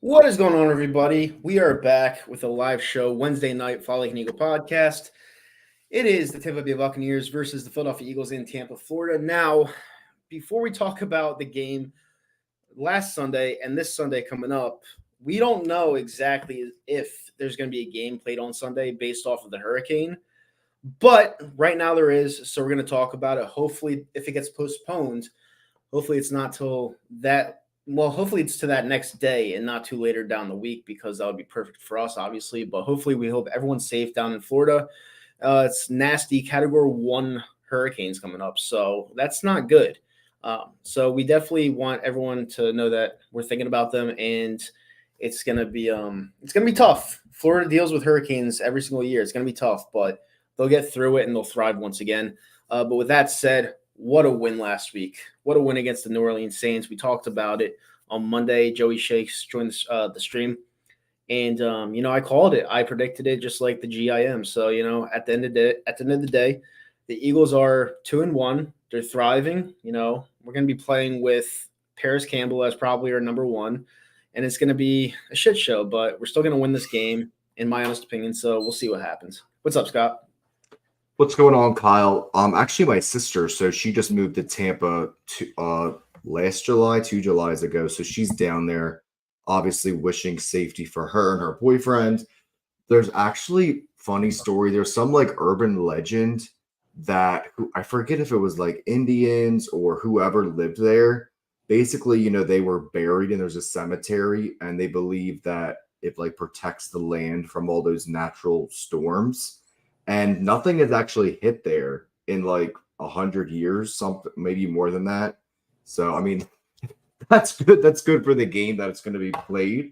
What is going on, everybody? We are back with a live show Wednesday night, Follow Like an Eagle podcast. It is the Tampa Bay Buccaneers versus the Philadelphia Eagles in Tampa, Florida. Now, before we talk about the game last Sunday and this Sunday coming up, we don't know exactly if there's going to be a game played on Sunday based off of the hurricane. But right now there is, so we're going to talk about it. Hopefully, if it gets postponed, hopefully it's not till that. Well, hopefully it's to that next day and not too later down the week because that would be perfect for us, obviously. But hopefully we hope everyone's safe down in Florida. It's nasty Category 1 hurricanes coming up, so that's not good. So we definitely want everyone to know that we're thinking about them, and it's gonna be tough. Florida deals with hurricanes every single year. It's gonna be tough, but they'll get through it and they'll thrive once again. But with that said, what a win last week. What a win against the New Orleans Saints. We talked about it on Monday. Joey Shakes joined the stream. And I called it. I predicted it just like the GIM. So, at the end of the day, the Eagles are 2-1. They're thriving. We're going to be playing with Paris Campbell as probably our number one. And it's going to be a shit show, but we're still going to win this game, in my honest opinion. So we'll see what happens. What's up, Scott? What's going on, Kyle? Actually, my sister, so she just moved to Tampa last July, 2 Julys ago. So she's down there, obviously wishing safety for her and her boyfriend. There's actually funny story. There's some like urban legend that I forget if it was like Indians or whoever lived there. Basically, they were buried and there's a cemetery, and they believe that it like protects the land from all those natural storms. And nothing has actually hit there in like 100 years, something maybe more than that. So I mean, that's good. That's good for the game that it's going to be played.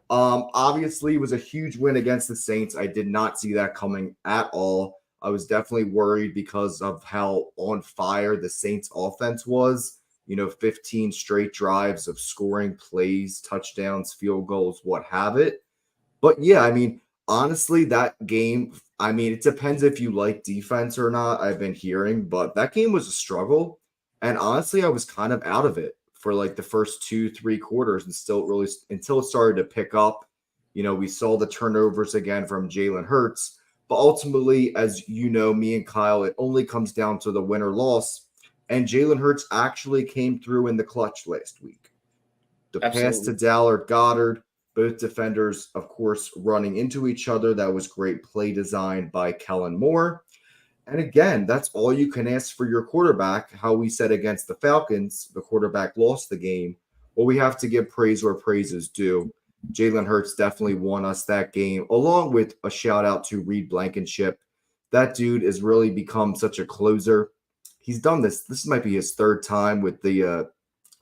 Obviously, it was a huge win against the Saints. I did not see that coming at all. I was definitely worried because of how on fire the Saints offense was. 15 straight drives of scoring plays, touchdowns, field goals, what have it. But yeah, I mean, honestly, that game, I mean, it depends if you like defense or not, I've been hearing, but that game was a struggle. And honestly, I was kind of out of it for like the first 2-3 quarters and still really until it started to pick up. We saw the turnovers again from Jalen Hurts. But ultimately, as you know, me and Kyle, it only comes down to the win or loss. And Jalen Hurts actually came through in the clutch last week. The pass to Dallard Goddard, both defenders, of course, running into each other. That was great play design by Kellen Moore. And again, that's all you can ask for your quarterback. How we said against the Falcons, the quarterback lost the game. Well, we have to give praise where praise is due. Jalen Hurts definitely won us that game, along with a shout out to Reed Blankenship. That dude has really become such a closer. He's done this. This might be his third time with the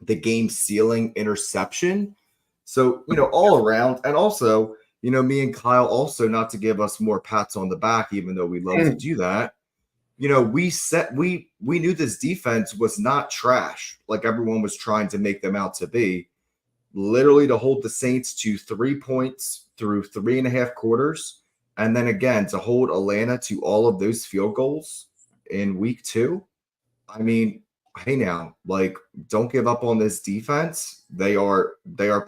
game sealing interception. So, all around. And also, me and Kyle also, not to give us more pats on the back, even though we love to do that. We knew this defense was not trash like everyone was trying to make them out to be. Literally to hold the Saints to 3 points through 3.5 quarters. And then again, to hold Atlanta to all of those field goals in week 2. I mean, hey now, like, don't give up on this defense. They are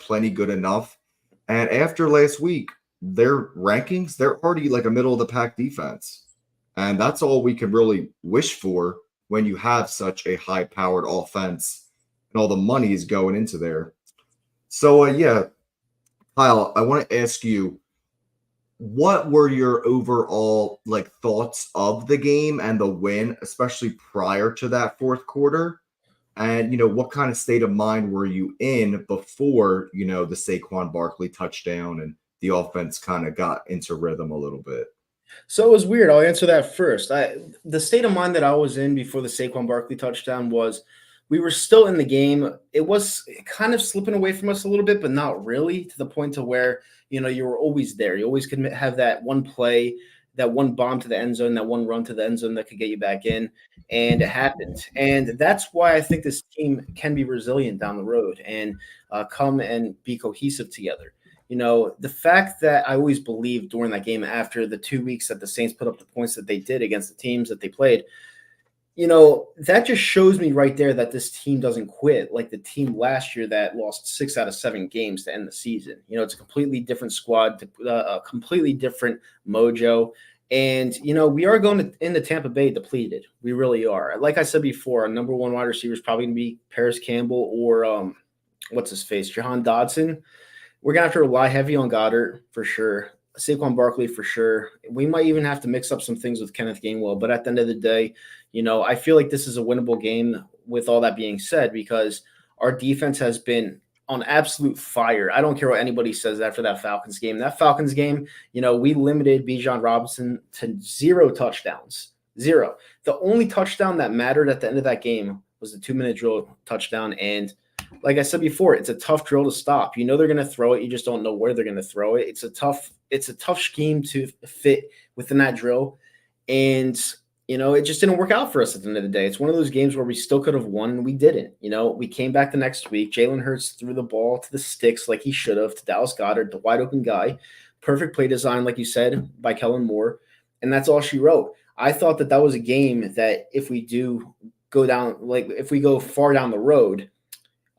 plenty good enough. And after last week, their rankings, they're already like a middle of the pack defense. And that's all we can really wish for when you have such a high powered offense and all the money is going into there. So yeah, Kyle, I want to ask you, what were your overall like thoughts of the game and the win, especially prior to that fourth quarter? And what kind of state of mind were you in before the Saquon Barkley touchdown and the offense kind of got into rhythm a little bit? So it was weird. I'll answer that first. The state of mind that I was in before the Saquon Barkley touchdown was we were still in the game. It was kind of slipping away from us a little bit, but not really, to the point to where, you were always there. You always could have that one play, that one bomb to the end zone, that one run to the end zone that could get you back in. And it happened. And that's why I think this team can be resilient down the road and come and be cohesive together. The fact that I always believed during that game, after the 2 weeks that the Saints put up the points that they did against the teams that they played, that just shows me right there that this team doesn't quit like the team last year that lost 6 out of 7 games to end the season. It's a completely different squad, a completely different mojo. And, we are going into Tampa Bay depleted. We really are. Like I said before, our number one wide receiver is probably going to be Paris Campbell or what's his face, Jahan Dodson. We're going to have to rely heavy on Goddard for sure. Saquon Barkley for sure. We might even have to mix up some things with Kenneth Gainwell. But at the end of the day, I feel like this is a winnable game with all that being said because our defense has been on absolute fire. I don't care what anybody says after that Falcons game. That Falcons game, we limited Bijan Robinson to 0 touchdowns. 0. The only touchdown that mattered at the end of that game was the 2-minute drill touchdown. And like I said before, it's a tough drill to stop. They're going to throw it. You just don't know where they're going to throw it. It's a tough scheme to fit within that drill. And, it just didn't work out for us at the end of the day. It's one of those games where we still could have won and we didn't. We came back the next week. Jalen Hurts threw the ball to the sticks like he should have to Dallas Goedert, the wide open guy. Perfect play design, like you said, by Kellen Moore. And that's all she wrote. I thought that was a game that if we do go down, like if we go far down the road,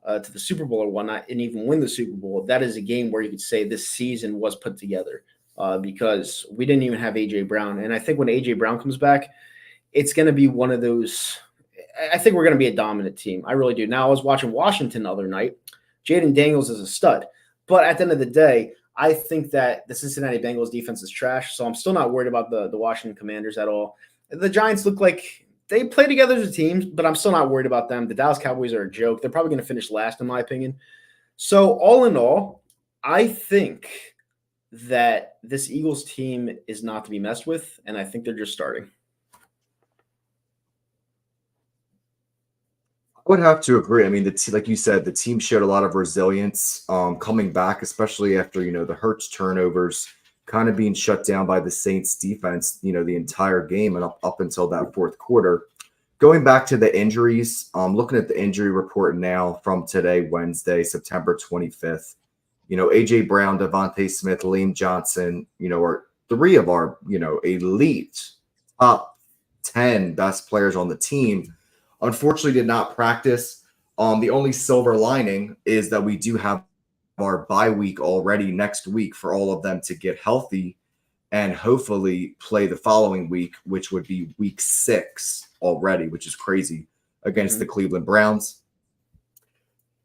to the Super Bowl or whatnot and even win the Super Bowl, that is a game where you could say this season was put together because we didn't even have A.J. Brown. And I think when A.J. Brown comes back, it's going to be one of those – I think we're going to be a dominant team. I really do. Now, I was watching Washington the other night. Jaden Daniels is a stud. But at the end of the day, I think that the Cincinnati Bengals defense is trash, so I'm still not worried about the Washington Commanders at all. The Giants look like – they play together as a team, but I'm still not worried about them. The Dallas Cowboys are a joke. They're probably going to finish last, in my opinion. So all in all, I think that this Eagles team is not to be messed with, and I think they're just starting. I would have to agree. I mean, like you said, the team showed a lot of resilience coming back, especially after, the Hurts turnovers kind of being shut down by the Saints defense, the entire game and up until that fourth quarter. Going back to the injuries, looking at the injury report now from today, Wednesday, September 25th, A.J. Brown, Devontae Smith, Liam Johnson, are 3 of our, elite top 10 best players on the team. Unfortunately, did not practice. The only silver lining is that we do have our bye week already next week for all of them to get healthy and hopefully play the following week, which would be week 6 already, which is crazy, against the Cleveland Browns.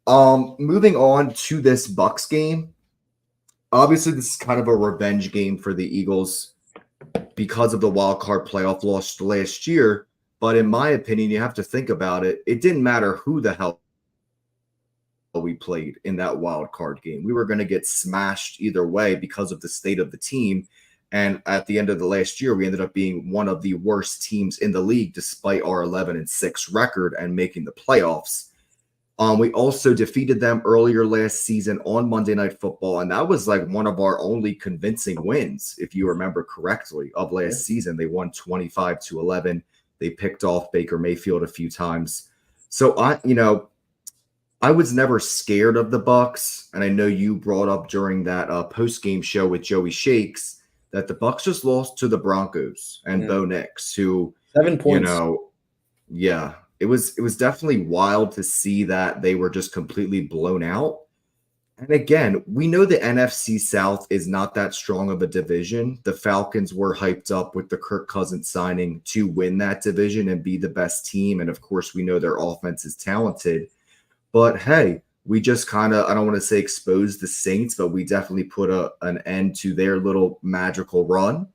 Moving on to this Bucs game. Obviously, this is kind of a revenge game for the Eagles because of the wild card playoff loss last year. But in my opinion, you have to think about it. It didn't matter who the hell we played in that wild card game. We were going to get smashed either way because of the state of the team. And at the end of the last year, we ended up being one of the worst teams in the league, despite our 11-6 record and making the playoffs. We also defeated them earlier last season on Monday Night Football, and that was like one of our only convincing wins, if you remember correctly, of last season. They won 25-11. They picked off Baker Mayfield a few times. So I was never scared of the Bucs, and I know you brought up during that post-game show with Joey Shakes that the Bucs just lost to the Broncos and Bo Nix, who 7 points. It was definitely wild to see that they were just completely blown out. And again, we know the NFC South is not that strong of a division. The Falcons were hyped up with the Kirk Cousins signing to win that division and be the best team. And of course, we know their offense is talented. But hey, we just kind of, I don't want to say exposed the Saints, but we definitely put an end to their little magical run.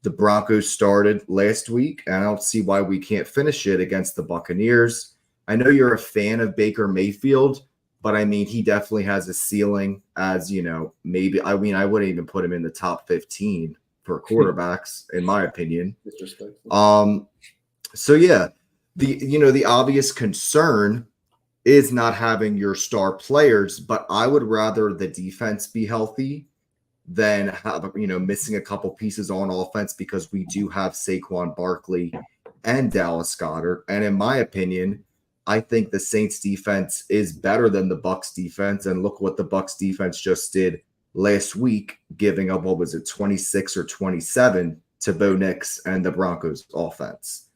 The Broncos started last week, and I don't see why we can't finish it against the Buccaneers. I know you're a fan of Baker Mayfield, but I mean, he definitely has a ceiling as, maybe, I wouldn't even put him in the top 15 for quarterbacks, in my opinion. So yeah, the obvious concern is not having your star players, but I would rather the defense be healthy than have, missing a couple pieces on offense, because we do have Saquon Barkley and Dallas Goedert. And in my opinion, I think the Saints defense is better than the Bucs defense. And look what the Bucs defense just did last week, giving up, 26 or 27 to Bo Nix and the Broncos offense.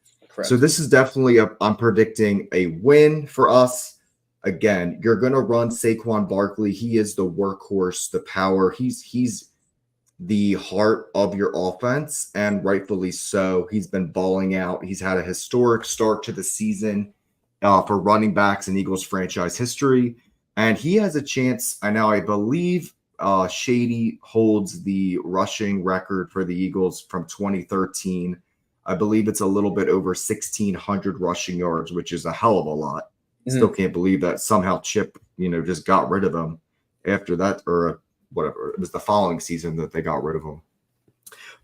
So this is definitely I'm predicting a win for us. Again, you're going to run Saquon Barkley. He is the workhorse, the power. He's the heart of your offense, and rightfully so. He's been balling out. He's had a historic start to the season for running backs in Eagles franchise history, and he has a chance. I believe Shady holds the rushing record for the Eagles from 2013. I believe it's a little bit over 1,600 rushing yards, which is a hell of a lot. Still can't believe that somehow Chip, just got rid of him after that, or whatever. It was the following season that they got rid of him.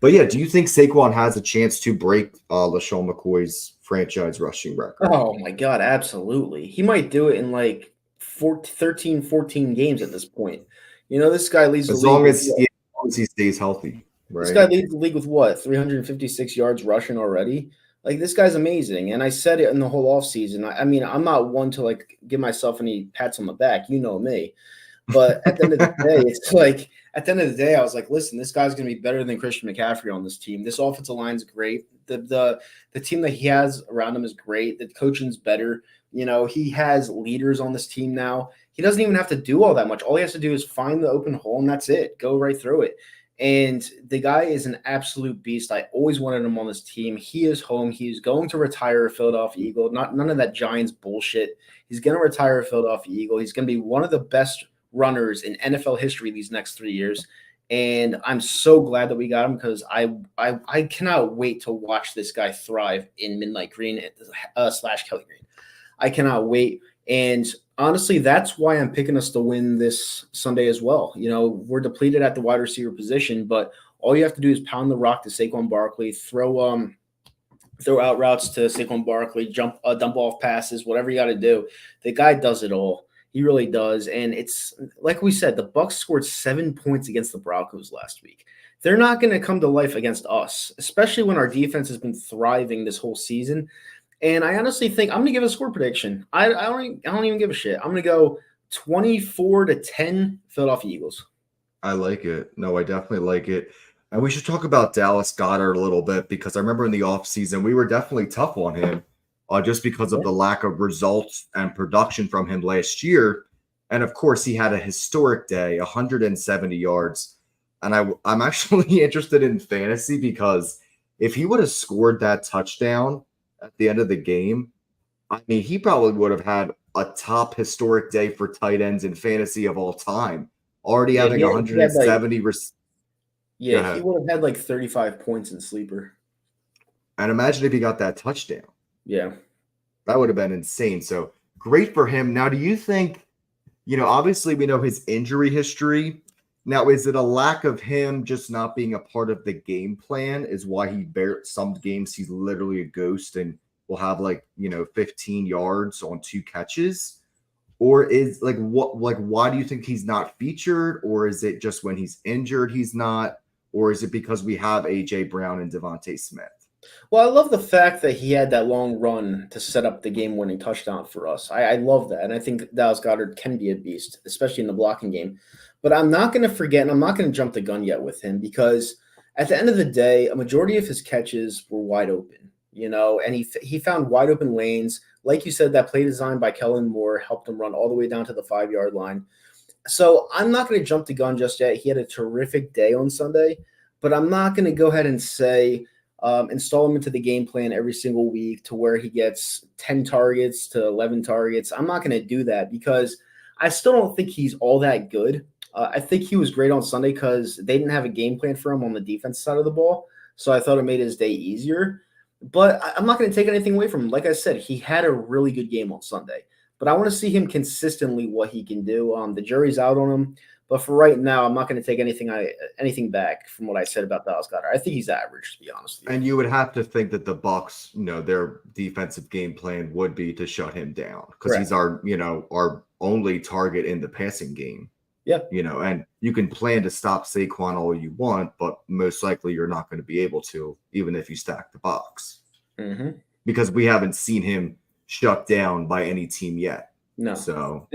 But yeah, do you think Saquon has a chance to break LaShawn McCoy's franchise rushing record? Oh my God, absolutely. He might do it in like 13, 14 games at this point. This guy leads the league. As long as he stays healthy. Right? This guy leads the league with what? 356 yards rushing already? Like, this guy's amazing. And I said it in the whole offseason. I mean, I'm not one to like give myself any pats on the back. You know me. But at the end of the day, it's like at the end of the day, I was like, listen, this guy's going to be better than Christian McCaffrey on this team. This offensive line's great. The team that he has around him is great. The coaching's better. He has leaders on this team now. He doesn't even have to do all that much. All he has to do is find the open hole, and that's it. Go right through it. And the guy is an absolute beast. I always wanted him on this team. He is home. He's going to retire a Philadelphia Eagle. None of that Giants bullshit. He's going to retire a Philadelphia Eagle. He's going to be one of the best runners in NFL history these next 3 years. And I'm so glad that we got him, because I cannot wait to watch this guy thrive in Midnight Green / Kelly Green. I cannot wait. And honestly, that's why I'm picking us to win this Sunday as well. We're depleted at the wide receiver position, but all you have to do is pound the rock to Saquon Barkley, throw out routes to Saquon Barkley, dump off passes, whatever you got to do. The guy does it all. He really does. And it's like we said, the Bucs scored 7 points against the Broncos last week. They're not going to come to life against us, especially when our defense has been thriving this whole season. And I honestly think I'm going to give a score prediction. I don't even give a shit. I'm going to go 24-10 Philadelphia Eagles. I like it. No, I definitely like it. And we should talk about Dallas Goedert a little bit, because I remember in the offseason, we were definitely tough on him just because of the lack of results and production from him last year. And of course, he had a historic day, 170 yards. And I'm actually interested in fantasy, because if he would have scored that touchdown at the end of the game, I mean, he probably would have had a top historic day for tight ends in fantasy of all time. Already having 170. He would have had like 35 points in Sleeper. And imagine if he got that touchdown. Yeah. That would have been insane. So great for him. Now, do you think, obviously we know his injury history. Now, is it a lack of him just not being a part of the game plan is why some games he's literally a ghost and will have 15 yards on 2 catches? Or is why do you think he's not featured? Or is it just when he's injured he's not? Or is it because we have AJ Brown and Devontae Smith? Well, I love the fact that he had that long run to set up the game-winning touchdown for us. I love that. And I think Dallas Goedert can be a beast, especially in the blocking game. But I'm not going to forget, and I'm not going to jump the gun yet with him, because at the end of the day, a majority of his catches were wide open, and he found wide open lanes. Like you said, that play design by Kellen Moore helped him run all the way down to the 5-yard line. So I'm not going to jump the gun just yet. He had a terrific day on Sunday, but I'm not going to go ahead and say install him into the game plan every single week to where he gets 10 targets to 11 targets. I'm not going to do that, because I still don't think he's all that good. I think he was great on Sunday because they didn't have a game plan for him on the defense side of the ball. So I thought it made his day easier. But I'm not going to take anything away from him. Like I said, he had a really good game on Sunday. But I want to see him consistently what he can do. The jury's out on him. But for right now, I'm not going to take anything back from what I said about Dallas Goedert. I think he's average, to be honest with you. And you would have to think that the Bucs, their defensive game plan would be to shut him down, because he's our only target in the passing game. Yeah. And you can plan to stop Saquon all you want, but most likely you're not going to be able to, even if you stack the box. Mm-hmm. Because we haven't seen him shut down by any team yet. No. So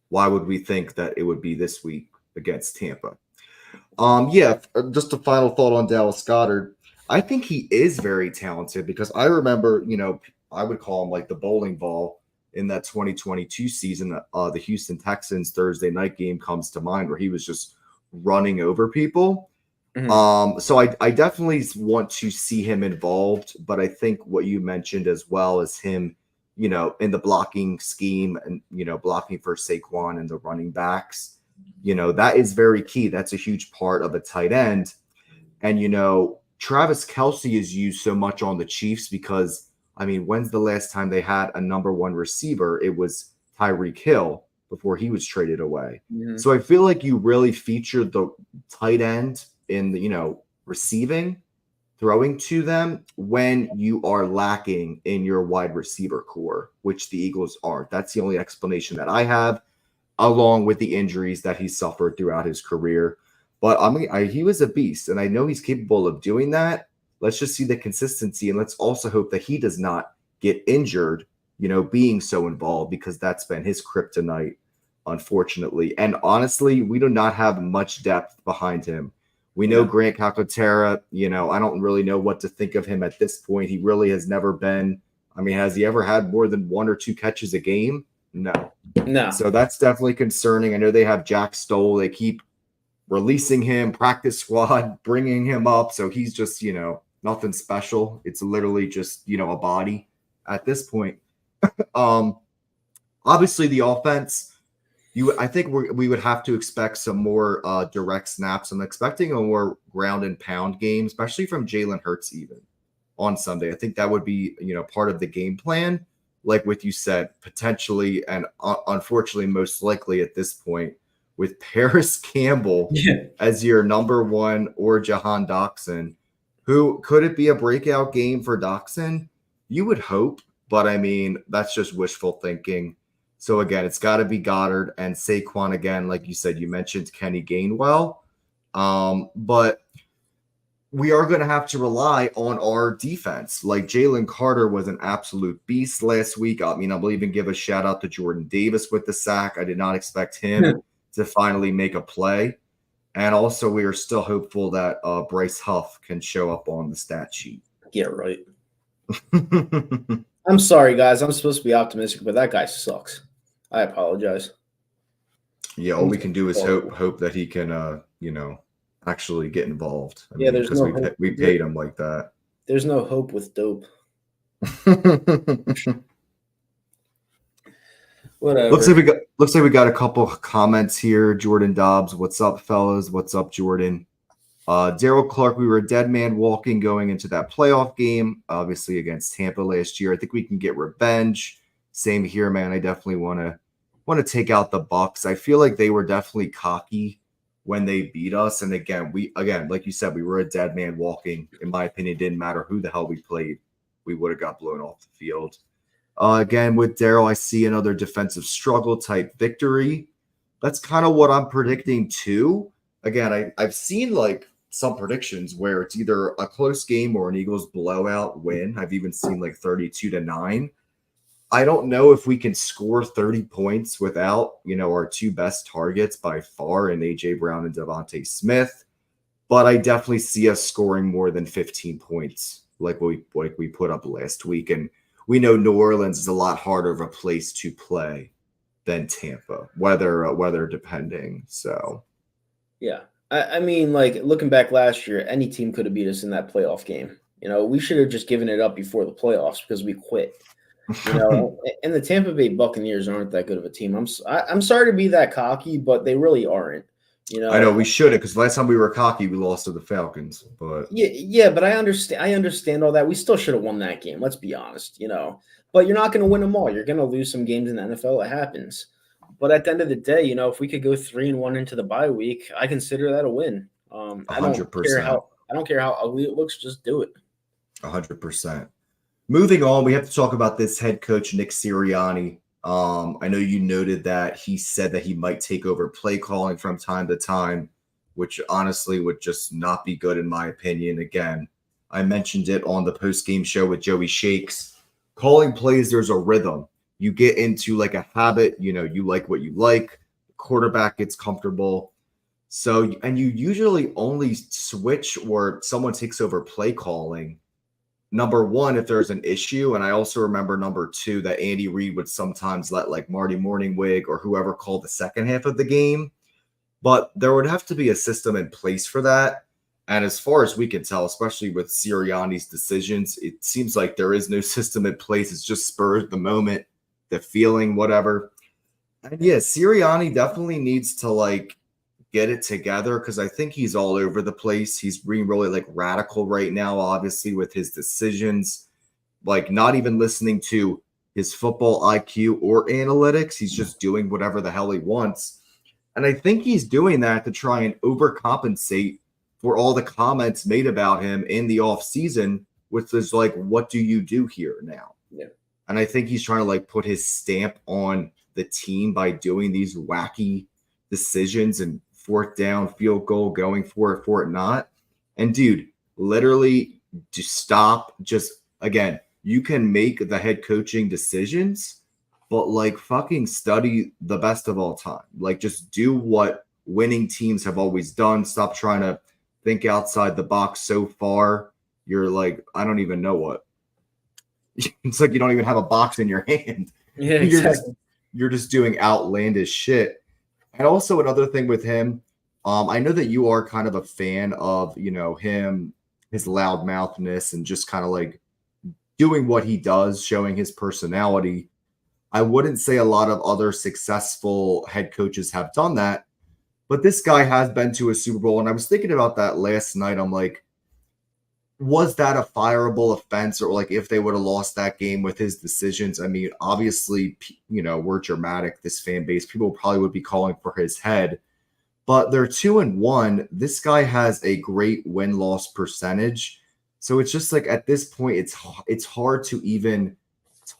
why would we think that it would be this week against Tampa? Just a final thought on Dallas Goedert. I think he is very talented because I remember, I would call him like the bowling ball in that 2022 season. The Houston Texans Thursday night game comes to mind where he was just running over people. So I definitely want to see him involved, but I think what you mentioned as well as him, in the blocking scheme and, blocking for Saquon and the running backs, that is very key. That's a huge part of a tight end. And, Travis Kelce is used so much on the Chiefs because, I mean, when's the last time they had a number one receiver? It was Tyreek Hill before he was traded away. So I feel like you really featured the tight end in the, receiving, throwing to them when you are lacking in your wide receiver core, which the Eagles aren't. That's the only explanation that I have, along with the injuries that he suffered throughout his career. But he was a beast, and I know he's capable of doing that. Let's just see the consistency, and let's also hope that he does not get injured, being so involved, because that's been his kryptonite, unfortunately. And honestly, we do not have much depth behind him. We know Grant Calcaterra, I don't really know what to think of him at this point. He really has never been, has he ever had more than 1 or 2 catches a game? No. So that's definitely concerning. I know they have Jack Stoll. They keep releasing him, practice squad, bringing him up. So he's just, nothing special. It's literally just, a body at this point. Obviously the offense, I think we would have to expect some more direct snaps. I'm expecting a more ground and pound game, especially from Jalen Hurts even on Sunday. I think that would be, part of the game plan. Like what you said, potentially and unfortunately most likely at this point, with Paris Campbell as your number one or Jahan Dotson, who could it be a breakout game for Dotson? You would hope, but that's just wishful thinking. So again, it's got to be Goddard and Saquon again. Like you said, you mentioned Kenny Gainwell, but we are going to have to rely on our defense. Like Jalen Carter was an absolute beast last week. I'll even give a shout out to Jordan Davis with the sack. I did not expect him to finally make a play. And also we are still hopeful that Bryce Huff can show up on the stat sheet. Yeah, right. I'm sorry, guys. I'm supposed to be optimistic, but that guy sucks. I apologize. Yeah, all we can do is hope that he can, actually get involved. There's no hope. We paid him like that. There's no hope with dope. Whatever. Looks like we got a couple comments here. Jordan Dobbs, what's up, fellas? What's up, Jordan? Daryl Clark, we were a dead man walking going into that playoff game, obviously against Tampa last year. I think we can get revenge. Same here, man. I definitely want to take out the Bucs. I feel like they were definitely cocky when they beat us. And again, like you said, we were a dead man walking. In my opinion, it didn't matter who the hell we played. We would have got blown off the field. Again, with Daryl, I see another defensive struggle type victory. That's kind of what I'm predicting too. Again, I've seen like some predictions where it's either a close game or an Eagles blowout win. I've even seen like 32-9. I don't know if we can score 30 points without, our 2 best targets by far in A.J. Brown and Devontae Smith. But I definitely see us scoring more than 15 points like we put up last week. And we know New Orleans is a lot harder of a place to play than Tampa, weather depending. So, yeah. Like looking back last year, any team could have beat us in that playoff game. We should have just given it up before the playoffs because we quit. And the Tampa Bay Buccaneers aren't that good of a team. I'm sorry to be that cocky, but they really aren't. I know we should have, because last time we were cocky, we lost to the Falcons. But but I understand all that. We still should have won that game. Let's be honest. But you're not going to win them all. You're going to lose some games in the NFL. It happens. But at the end of the day, if we could go 3-1 into the bye week, I consider that a win. 100%. I don't care how ugly it looks. Just do it. 100%. Moving on, we have to talk about this head coach, Nick Sirianni. I know you noted that he said that he might take over play calling from time to time, which honestly would just not be good in my opinion. Again, I mentioned it on the post-game show with Joey Shakes. Calling plays, there's a rhythm. You get into like a habit, you like what you like. The quarterback gets comfortable. So, and you usually only switch or someone takes over play calling. Number one, if there's an issue. And I also remember number two, that Andy Reid would sometimes let like Marty Morningwig or whoever called the second half of the game. But there would have to be a system in place for that. And as far as we can tell, especially with Sirianni's decisions, it seems like there is no system in place. It's just spur of the moment, the feeling, whatever. And yeah, Sirianni definitely needs to like get it together because I think he's all over the place. He's being really like radical right now, obviously, with his decisions, like not even listening to his football IQ or analytics. He's just doing whatever the hell he wants. And I think he's doing that to try and overcompensate for all the comments made about him in the offseason, which is like, what do you do here now? Yeah. And I think he's trying to like put his stamp on the team by doing these wacky decisions and fourth down, field goal, going for it not. And dude, literally just stop. Just again, you can make the head coaching decisions, but like fucking study the best of all time. Like just do what winning teams have always done. Stop trying to think outside the box so far. You're like, I don't even know what. It's like you don't even have a box in your hand. Yeah, exactly. You're just doing outlandish shit. And also another thing with him, I know that you are kind of a fan of, him, his loudmouthness, and just kind of like doing what he does, showing his personality. I wouldn't say a lot of other successful head coaches have done that, but this guy has been to a Super Bowl. And I was thinking about that last night. I'm like, was that a fireable offense? Or like if they would have lost that game with his decisions? I mean, obviously, we're dramatic, this fan base. People probably would be calling for his head, but they're 2-1. This guy has a great win-loss percentage. So it's just like at this point, it's hard to even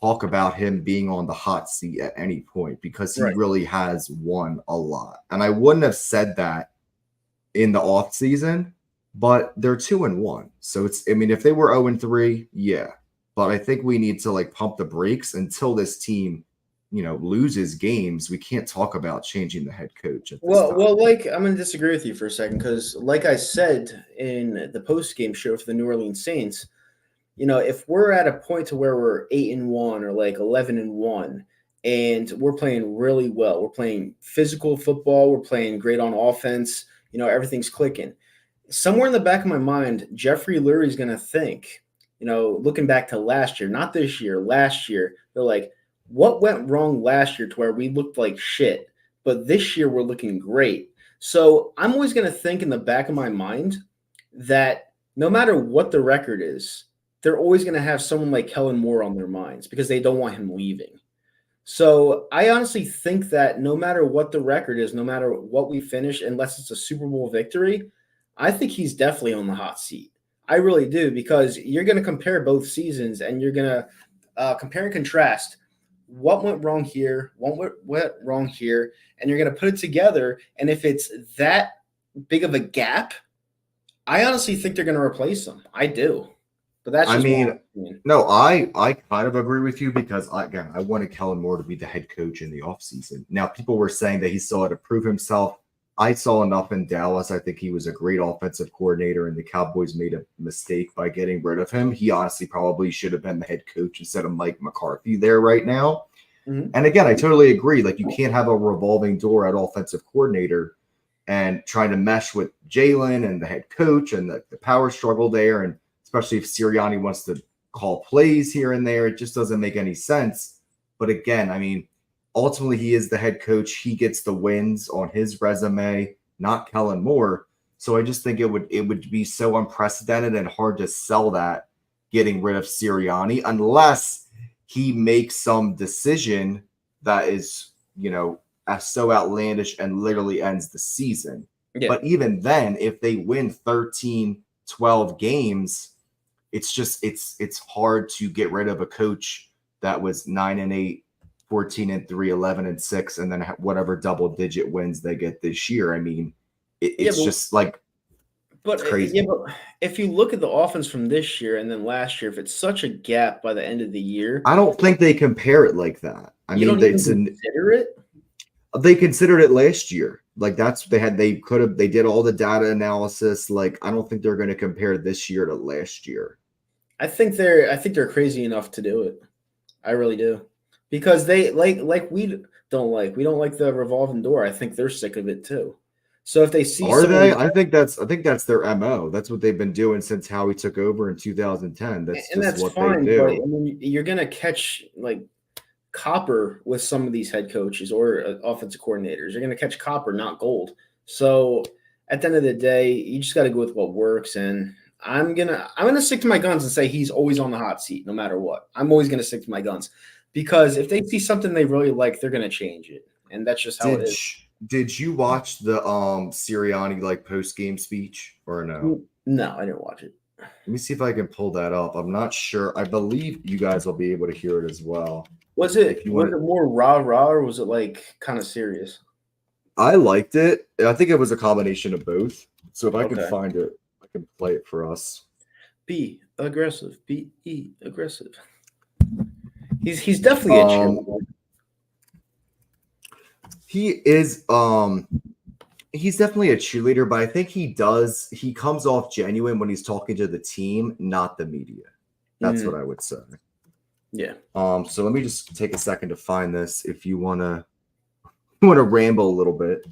talk about him being on the hot seat at any point because he really has won a lot. And I wouldn't have said that in the off season, but they're 2-1. So if they were 0-3, yeah. But I think we need to like pump the brakes until this team, loses games. We can't talk about changing the head coach at this time. Like I'm going to disagree with you for a second because, like I said in the post-game show for the New Orleans Saints, if we're at a point to where we're 8-1 or like 11-1, and we're playing really well, we're playing physical football, we're playing great on offense, everything's clicking. Somewhere in the back of my mind, Jeffrey Lurie's going to think, looking back to last year, not this year, last year, they're like, what went wrong last year to where we looked like shit, but this year we're looking great. So I'm always going to think in the back of my mind that no matter what the record is, they're always going to have someone like Kellen Moore on their minds because they don't want him leaving. So I honestly think that no matter what the record is, no matter what we finish, unless it's a Super Bowl victory, I think he's definitely on the hot seat. I really do, because you're going to compare both seasons and you're going to compare and contrast what went wrong here, what went wrong here, and you're going to put it together. And if it's that big of a gap, I honestly think they're going to replace him. I do. But that's just no, I kind of agree with you because, again, I wanted Kellen Moore to be the head coach in the offseason. Now, people were saying that he still had to prove himself. I saw enough in Dallas. I think he was a great offensive coordinator, and the Cowboys made a mistake by getting rid of him. He honestly probably should have been the head coach instead of Mike McCarthy there right now. Mm-hmm. And again, I totally agree. Like, you can't have a revolving door at offensive coordinator and trying to mesh with Jalen and the head coach and the power struggle there. And especially if Sirianni wants to call plays here and there, it just doesn't make any sense. But again, I mean, ultimately he is the head coach. He gets the wins on his resume, not Kellen Moore. So I just think it would be so unprecedented and hard to sell that getting rid of Sirianni unless he makes some decision that is, so outlandish and literally ends the season. Yeah. But even then, if they win 13, 12 games, it's hard to get rid of a coach that was 9-8, 14-3, 11-6, and then whatever double-digit wins they get this year. I mean, it's just like crazy. Yeah, but if you look at the offense from this year and then last year, if it's such a gap by the end of the year, I don't think they compare it like that. I mean, don't even consider it. They considered it last year. Like they did all the data analysis. Like I don't think they're going to compare this year to last year. I think they're crazy enough to do it. I really do. Because they we don't like the revolving door. I think they're sick of it too. So if they see Are they? someone, I think that's their MO. That's what they've been doing since Howie took over in 2010. That's and just that's what they fine, but I do. mean, you're gonna catch like copper with some of these head coaches or offensive coordinators. You're gonna catch copper, not gold. So at the end of the day, you just got to go with what works. And I'm gonna stick to my guns and say he's always on the hot seat, no matter what. I'm always gonna stick to my guns because if they see something they really like, they're gonna change it, and that's just how it Did is. did you watch the Sirianni like post game speech or no? No, I didn't watch it. Let me see if I can pull that up. I'm not sure. I believe you guys will be able to hear it as well. Was If it you was want it more rah rah or was it like kind of serious? I liked it. I think it was a combination of both. So if I can Okay. find it, I can play it for us. Be aggressive. Be aggressive. He's definitely a Um, cheerleader. he is he's definitely a cheerleader, but I think he comes off genuine when he's talking to the team, not the media. That's what I would say. Yeah. So let me just take a second to find this if you wanna ramble a little bit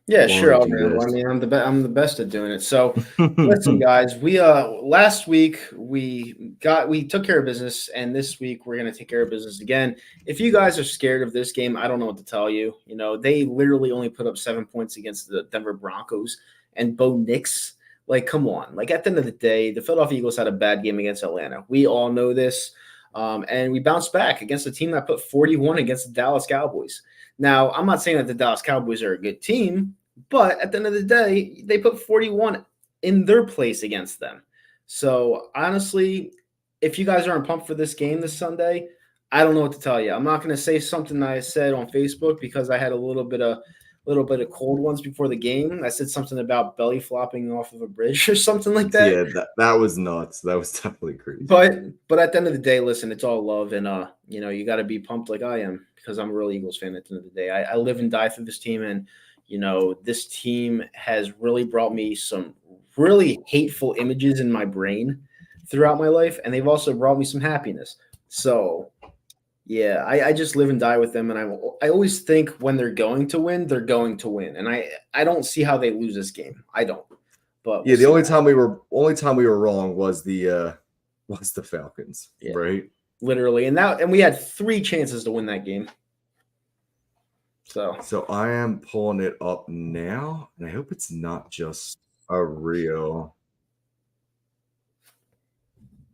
Yeah, while sure. I I'll do ramble. I this. mean, I'm the best at doing it. So, listen, guys, we last week we took care of business, and this week we're gonna take care of business again. If you guys are scared of this game, I don't know what to tell you. You know, they literally only put up 7 points against the Denver Broncos and Bo Nix. Like, come on. Like at the end of the day, the Philadelphia Eagles had a bad game against Atlanta. We all know this. And we bounced back against a team that put 41 against the Dallas Cowboys. Now, I'm not saying that the Dallas Cowboys are a good team, but at the end of the day, they put 41 in their place against them. So honestly, if you guys aren't pumped for this game this Sunday, I don't know what to tell you. I'm not going to say something that I said on Facebook because I had a little bit of cold ones before the game. I said something about belly flopping off of a bridge or something like that. Yeah, that was nuts. That was definitely crazy. But at the end of the day, listen, it's all love, and you got to be pumped like I am because I'm a real Eagles fan. At the end of the day, I live and die for this team, and this team has really brought me some really hateful images in my brain throughout my life, and they've also brought me some happiness. So yeah, I just live and die with them, and I always think when they're going to win, they're going to win, and I don't see how they lose this game. I don't, but Yeah, we'll the see. only time we were wrong was the Falcons, Yeah. right? Literally, and we had 3 chances to win that game. So I am pulling it up now, and I hope it's not just a real.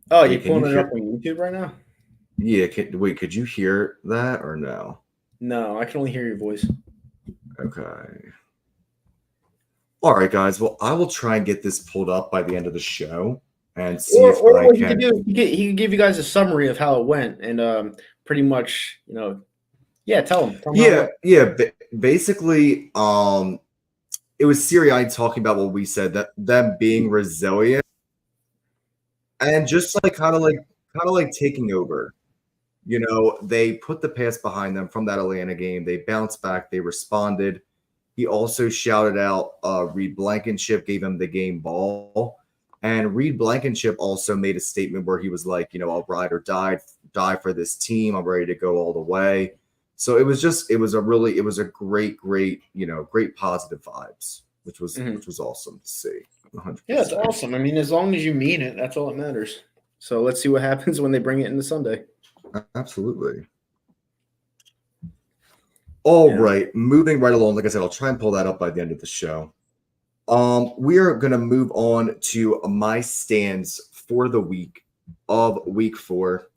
Oh, Wait, you can you pulling it up hear? on YouTube right now? Yeah, wait, could you hear that or no? No, I can only hear your voice. Okay. All right, guys. Well, I will try and get this pulled up by the end of the show and see if Or I what he could can. do, he could give you guys a summary of how it went, and pretty much, yeah, tell him how it Yeah, went. yeah. Basically, it was Sirianni talking about what we said, that them being resilient and just like kind of like taking over. They put the past behind them from that Atlanta game. They bounced back. They responded. He also shouted out Reed Blankenship, gave him the game ball. And Reed Blankenship also made a statement where he was like, I'll ride or die for this team. I'm ready to go all the way. So it was a great, great positive vibes, which was awesome to see. 100%. Yeah, it's awesome. I mean, as long as you mean it, that's all that matters. So let's see what happens when they bring it into Sunday. Absolutely. All Yeah. right, moving right along. Like I said, I'll try and pull that up by the end of the show. We are gonna move on to my stands for the week of week 4.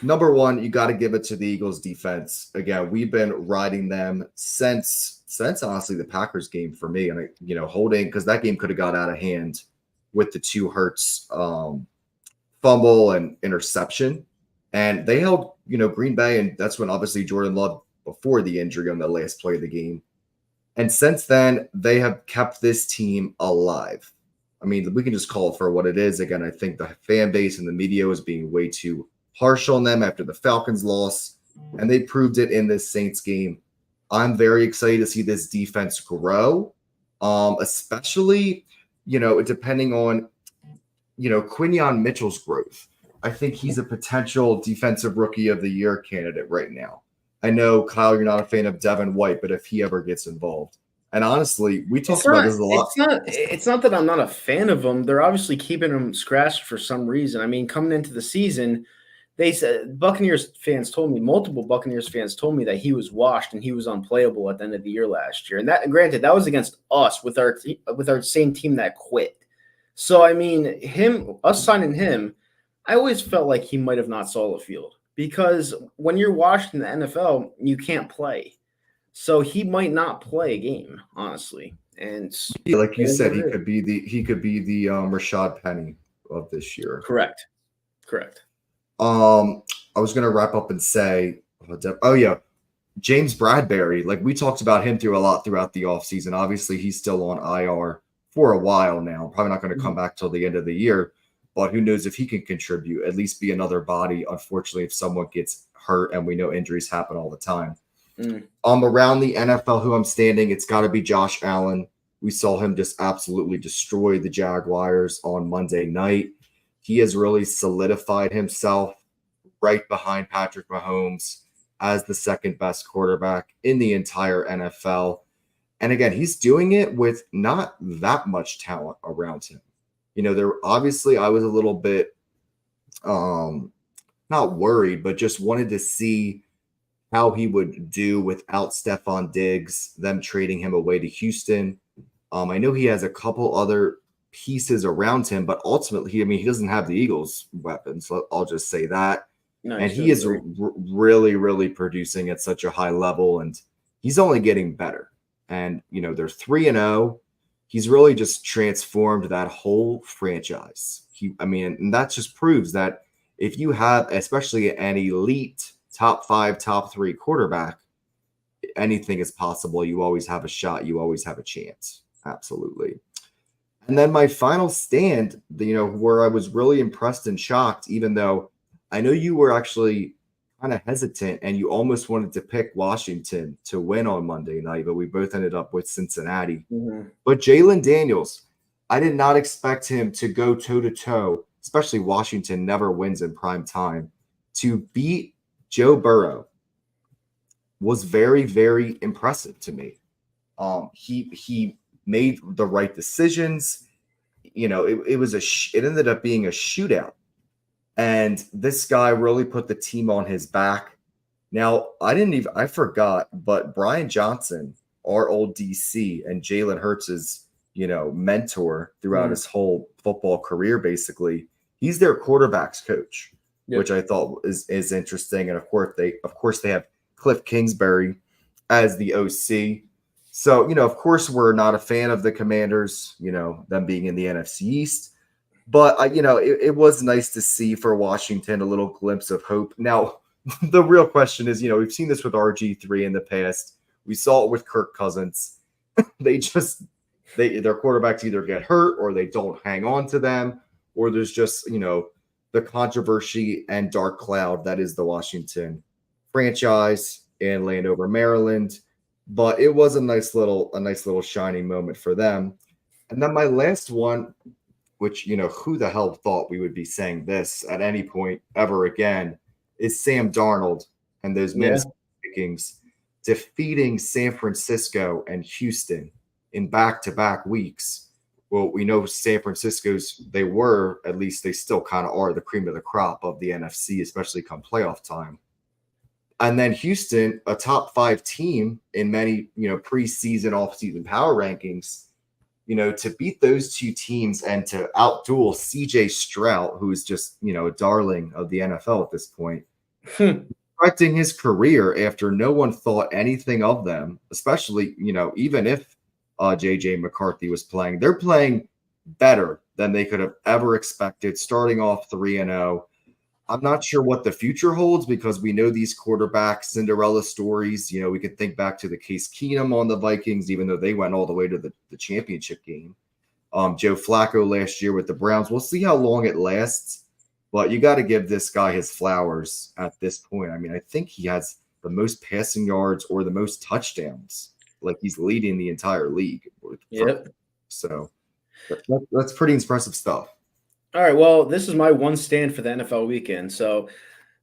Number 1, you got to give it to the Eagles defense. Again, we've been riding them since honestly the Packers game for me, and holding, because that game could have got out of hand with the 2 Hurts fumble and interception, and they held Green Bay, and that's when obviously Jordan Love, before the injury on the last play of the game. And since then, they have kept this team alive. I mean, we can just call it for what it is. Again, I think the fan base and the media is being way too harsh on them after the Falcons loss, and they proved it in this Saints game. I'm very excited to see this defense grow, especially, depending on, Quinyon Mitchell's growth. I think he's a potential defensive rookie of the year candidate right now. I know, Kyle, you're not a fan of Devin White, but if he ever gets involved. And honestly, we talked about this a lot. It's not that I'm not a fan of him. They're obviously keeping him scratched for some reason. I mean, coming into the season, they said multiple Buccaneers fans told me that he was washed and he was unplayable at the end of the year last year. And that, granted, that was against us with our same team that quit. So I mean, us signing him, I always felt like he might have not saw the field because when you're washed in the NFL, you can't play. So he might not play a game, honestly. And like you said, he could be the Rashad Penny of this year. Correct. I was gonna wrap up and say, James Bradbury. Like we talked about him throughout the offseason. Obviously, he's still on IR for a while now. Probably not going to come back till the end of the year. But who knows if he can contribute, at least be another body. Unfortunately, if someone gets hurt, and we know injuries happen all the time. Around the NFL, who I'm standing, it's got to be Josh Allen. We saw him just absolutely destroy the Jaguars on Monday night. He has really solidified himself right behind Patrick Mahomes as the second best quarterback in the entire NFL. And again, he's doing it with not that much talent around him. Obviously I was a little bit not worried, but just wanted to see how he would do without Stephon Diggs, them trading him away to Houston. I know he has a couple other pieces around him, but ultimately, he doesn't have the Eagles' weapons. So I'll just say that. No, and he is really, really producing at such a high level, and he's only getting better. And, they're 3-0. He's really just transformed that whole franchise. And that just proves that if you have, especially an elite top 5, top 3 quarterback, anything is possible. You always have a shot. You always have a chance. Absolutely. And then my final stand, where I was really impressed and shocked, even though I know you were actually kind of hesitant and you almost wanted to pick Washington to win on Monday night, but we both ended up with Cincinnati. Mm-hmm. But Jalen Daniels, I did not expect him to go toe-to-toe, especially Washington never wins in prime time, to beat Joe Burrow was very, very impressive to me. He made the right decisions. It ended up being a shootout. And this guy really put the team on his back. Now, I forgot, but Brian Johnson, our old DC, and Jalen Hurts' mentor throughout his whole football career, basically, he's their quarterback's coach, which I thought is interesting. And of course they have Cliff Kingsbury as the OC. So, of course, we're not a fan of the Commanders, them being in the NFC East. But, it was nice to see for Washington a little glimpse of hope. Now, the real question is, we've seen this with RG3 in the past. We saw it with Kirk Cousins. Their quarterbacks either get hurt or they don't hang on to them, or there's just, the controversy and dark cloud that is the Washington franchise in Landover, Maryland. But it was a nice little shining moment for them. And then my last one, which, who the hell thought we would be saying this at any point ever again, is Sam Darnold and those Minnesota Vikings defeating San Francisco and Houston in back-to-back weeks. Well, we know San Francisco's, they still kind of are the cream of the crop of the NFC, especially come playoff time. And then Houston, a top 5 team in many, preseason, off-season power rankings, to beat those two teams and to outduel CJ Stroud, who is just, a darling of the NFL at this point, correcting his career after no one thought anything of them, especially, even if JJ McCarthy was playing. They're playing better than they could have ever expected, starting off 3-0. I'm not sure what the future holds because we know these quarterback Cinderella stories. We could think back to the Case Keenum on the Vikings, even though they went all the way to the championship game. Joe Flacco last year with the Browns. We'll see how long it lasts, but you got to give this guy his flowers at this point. I think he has the most passing yards or the most touchdowns. Like he's leading the entire league. Yep. So that's pretty impressive stuff. All right, well, this is my one stand for the NFL weekend. So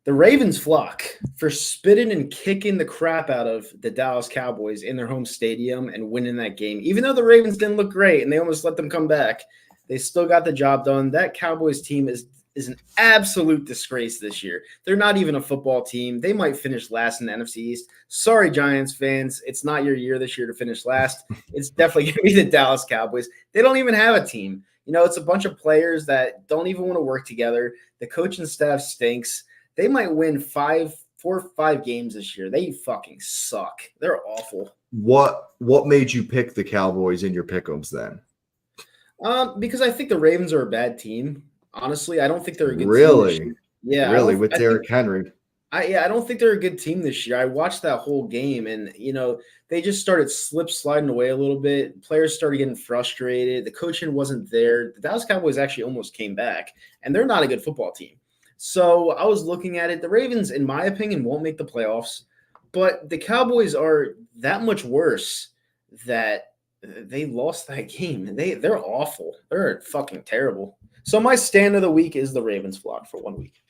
the Ravens flock for spitting and kicking the crap out of the Dallas Cowboys in their home stadium and winning that game. Even though the Ravens didn't look great and they almost let them come back, they still got the job done. That Cowboys team is an absolute disgrace this year. They're not even a football team. They might finish last in the NFC East. Sorry, Giants fans. It's not your year this year to finish last. It's definitely going to be the Dallas Cowboys. They don't even have a team. You know, it's a bunch of players that don't even want to work together. The coaching staff stinks. They might win 4 or 5 games this year. They fucking suck. They're awful. What made you pick the Cowboys in your pick'ems then? Because I think the Ravens are a bad team. Honestly, I don't think they're a good team. Really? Yeah. Really, with Derrick Henry. I don't think they're a good team this year. I watched that whole game, and they just started sliding away a little bit. Players started getting frustrated. The coaching wasn't there. The Dallas Cowboys actually almost came back, and they're not a good football team. So I was looking at it. The Ravens, in my opinion, won't make the playoffs, but the Cowboys are that much worse that they lost that game. They're awful. They're fucking terrible. So my stand of the week is the Ravens flock for 1 week.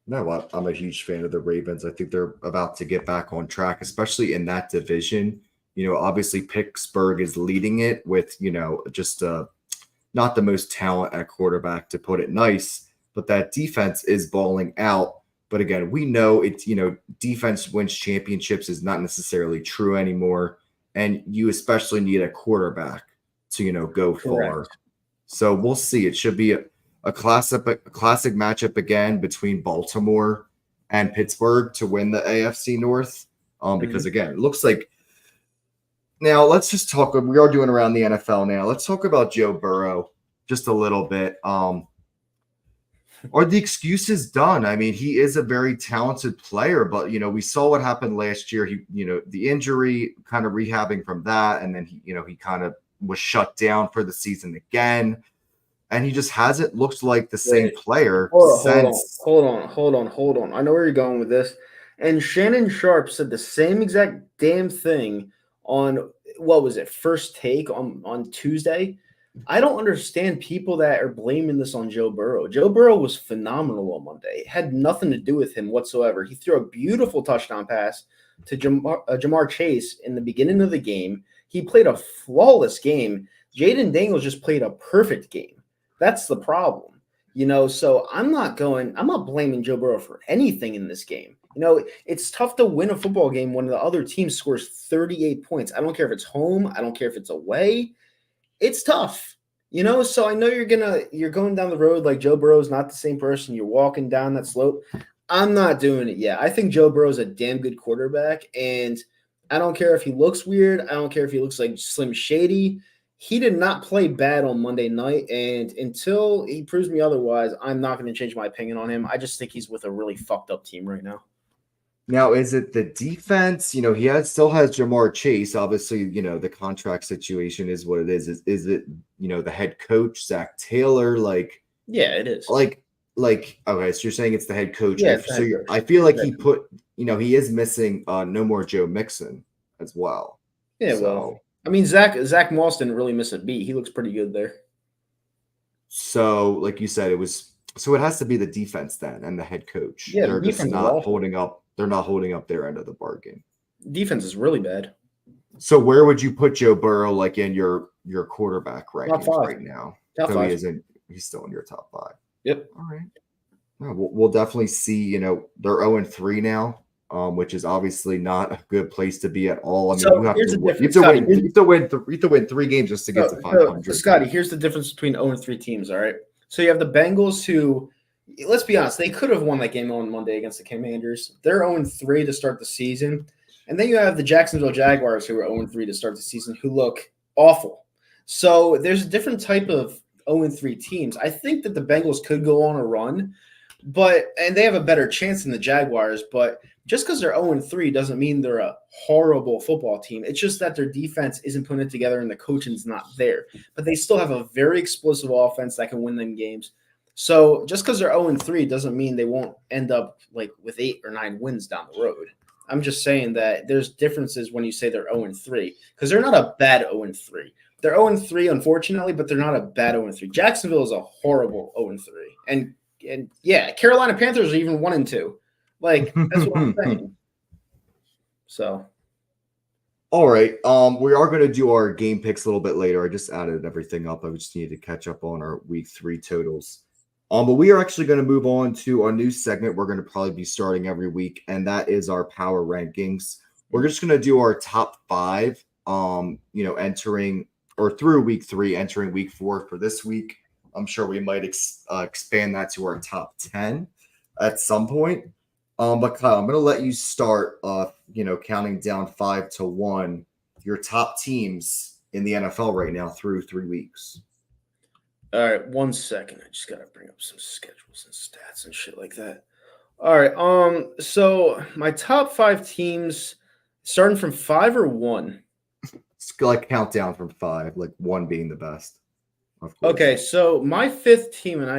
No, I'm a huge fan of the Ravens. I think they're about to get back on track, especially in that division. Obviously Pittsburgh is leading it with, just not the most talent at quarterback, to put it nice, but that defense is balling out. But again, we know it's, defense wins championships is not necessarily true anymore. And you especially need a quarterback to, go far. Correct. So we'll see. It should be a classic matchup again between Baltimore and Pittsburgh to win the AFC North. Because again, it looks like now let's just talk. We are doing around the NFL now. Let's talk about Joe Burrow just a little bit. Are the excuses done? I mean, he is a very talented player, but we saw what happened last year. He, the injury, kind of rehabbing from that, and then he kind of was shut down for the season again. And he just hasn't looked like the same player since. Hold on. I know where you're going with this. And Shannon Sharp said the same exact damn thing on, what was it, First Take on Tuesday. I don't understand people that are blaming this on Joe Burrow. Joe Burrow was phenomenal on Monday. It had nothing to do with him whatsoever. He threw a beautiful touchdown pass to Jamar Chase in the beginning of the game. He played a flawless game. Jaden Daniels just played a perfect game. That's the problem, so I'm not blaming Joe Burrow for anything in this game. It's tough to win a football game when the other team scores 38 points. I don't care if it's home. I don't care if it's away. It's tough, so I know you're going down the road like Joe Burrow's not the same person. You're walking down that slope. I'm not doing it yet. I think Joe Burrow's a damn good quarterback, and I don't care if he looks weird. I don't care if he looks like Slim Shady. He did not play bad on Monday night, and until he proves me otherwise, I'm not going to change my opinion on him. I just think he's with a really fucked up team right now. Now, is it the defense? He still has Jamar Chase. Obviously, the contract situation is what it is. Is it, the head coach, Zach Taylor? Yeah, it is. Okay, so you're saying it's the head coach. Yeah, I feel like he put, he is missing no more Joe Mixon as well. Yeah, well. I mean, Zach Moss didn't really miss a beat. He looks pretty good there. So, like you said, it has to be the defense then and the head coach. Yeah, they're just not holding up. They're not holding up their end of the bargain. Defense is really bad. So, where would you put Joe Burrow, in your quarterback rankings right now? Top 5. He's still in your top 5. Yep. All right. No, we'll definitely see. They're 0-3 now. Which is obviously not a good place to be at all. I mean, you have to win 3 games just to get to 500. Scotty, here's the difference between 0-3 teams, all right? So you have the Bengals who, let's be honest, they could have won that game on Monday against the Commanders. They're 0-3 to start the season. And then you have the Jacksonville Jaguars who are 0-3 to start the season who look awful. So there's a different type of 0-3 teams. I think that the Bengals could go on a run, and they have a better chance than the Jaguars, but just because they're 0-3 doesn't mean they're a horrible football team. It's just that their defense isn't putting it together and the coaching's not there. But they still have a very explosive offense that can win them games. So just because they're 0-3 doesn't mean they won't end up with 8 or 9 wins down the road. I'm just saying that there's differences when you say they're 0-3 because they're not a bad 0-3. They're 0-3, unfortunately, but they're not a bad 0-3. Jacksonville is a horrible 0-3, and yeah, Carolina Panthers are even 1-2. Like that's what I'm saying. So, all right. We are going to do our game picks a little bit later. I just added everything up. I just needed to catch up on our week 3 totals. But we are actually going to move on to our new segment we're going to probably be starting every week, and that is our power rankings. We're just going to do our top 5, entering or through week 3, entering week 4 for this week. I'm sure we might expand that to our top 10 at some point. But Kyle, I'm going to let you start, counting down 5 to 1, your top teams in the NFL right now through 3 weeks. all right, 1 second. I just got to bring up some schedules and stats and shit like that. All right. So my top 5 teams, starting from 5 or 1. It's like countdown from 5, like 1 being the best. Of course. Okay, so my 5th team, and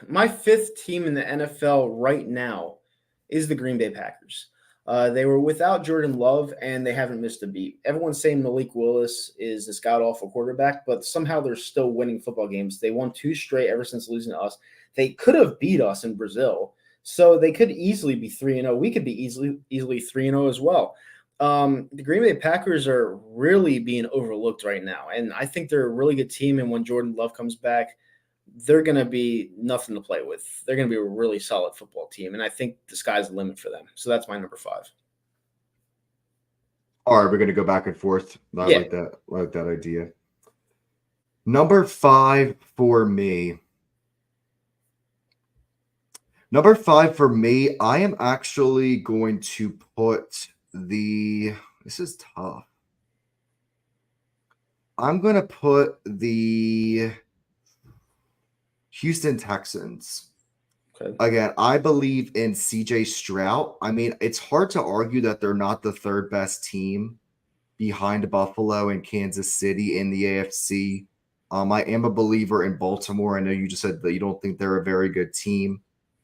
my 5th team in the NFL right now is the Green Bay Packers. They were without Jordan Love, and they haven't missed a beat. Everyone's saying Malik Willis is this god-awful quarterback, but somehow they're still winning football games. They won 2 straight ever since losing to us. They could have beat us in Brazil, so they could easily be 3-0. We could be easily 3-0 as well. The Green Bay Packers are really being overlooked right now, and I think they're a really good team, and when Jordan Love comes back, they're going to be nothing to play with. They're going to be a really solid football team, and I think the sky's the limit for them. So that's my number 5. All right, we're going to go back and forth. I Yeah. like that idea. Number 5 for me. I am actually going to put this is tough. I'm going to put the Houston Texans. Okay. Again, I believe in CJ Stroud. I mean, it's hard to argue that they're not the 3rd best team behind Buffalo and Kansas City in the AFC. I am a believer in Baltimore. I know you just said that you don't think they're a very good team,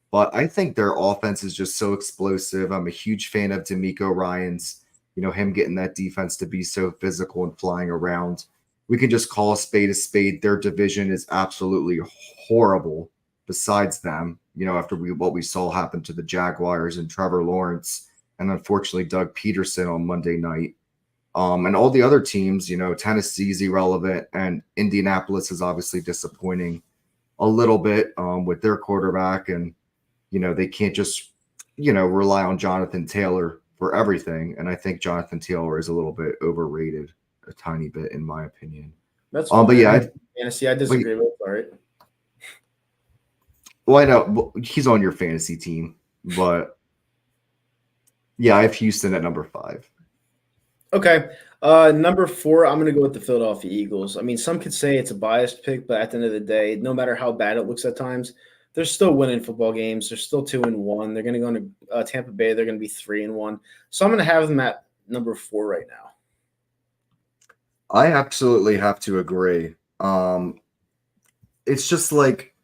but I think their offense is just so explosive. I'm a huge fan of D'Amico Ryans, him getting that defense to be so physical and flying around. We can just call a spade a spade. Their division is absolutely horrible besides them, after what we saw happen to the Jaguars and Trevor Lawrence and unfortunately Doug Peterson on Monday night. And all the other teams, Tennessee's irrelevant and Indianapolis is obviously disappointing a little bit with their quarterback. And, they can't just, rely on Jonathan Taylor for everything. And I think Jonathan Taylor is a little bit overrated, a tiny bit, in my opinion. That's fine. But yeah, fantasy, I disagree with. All right. Well, I know he's on your fantasy team, but yeah, I have Houston at number 5. Okay. Number 4, I'm going to go with the Philadelphia Eagles. I mean, some could say it's a biased pick, but at the end of the day, no matter how bad it looks at times, they're still winning football games. They're still 2-1. They're going to go into Tampa Bay. They're going to be 3-1. So I'm going to have them at number 4 right now. I absolutely have to agree. It's just like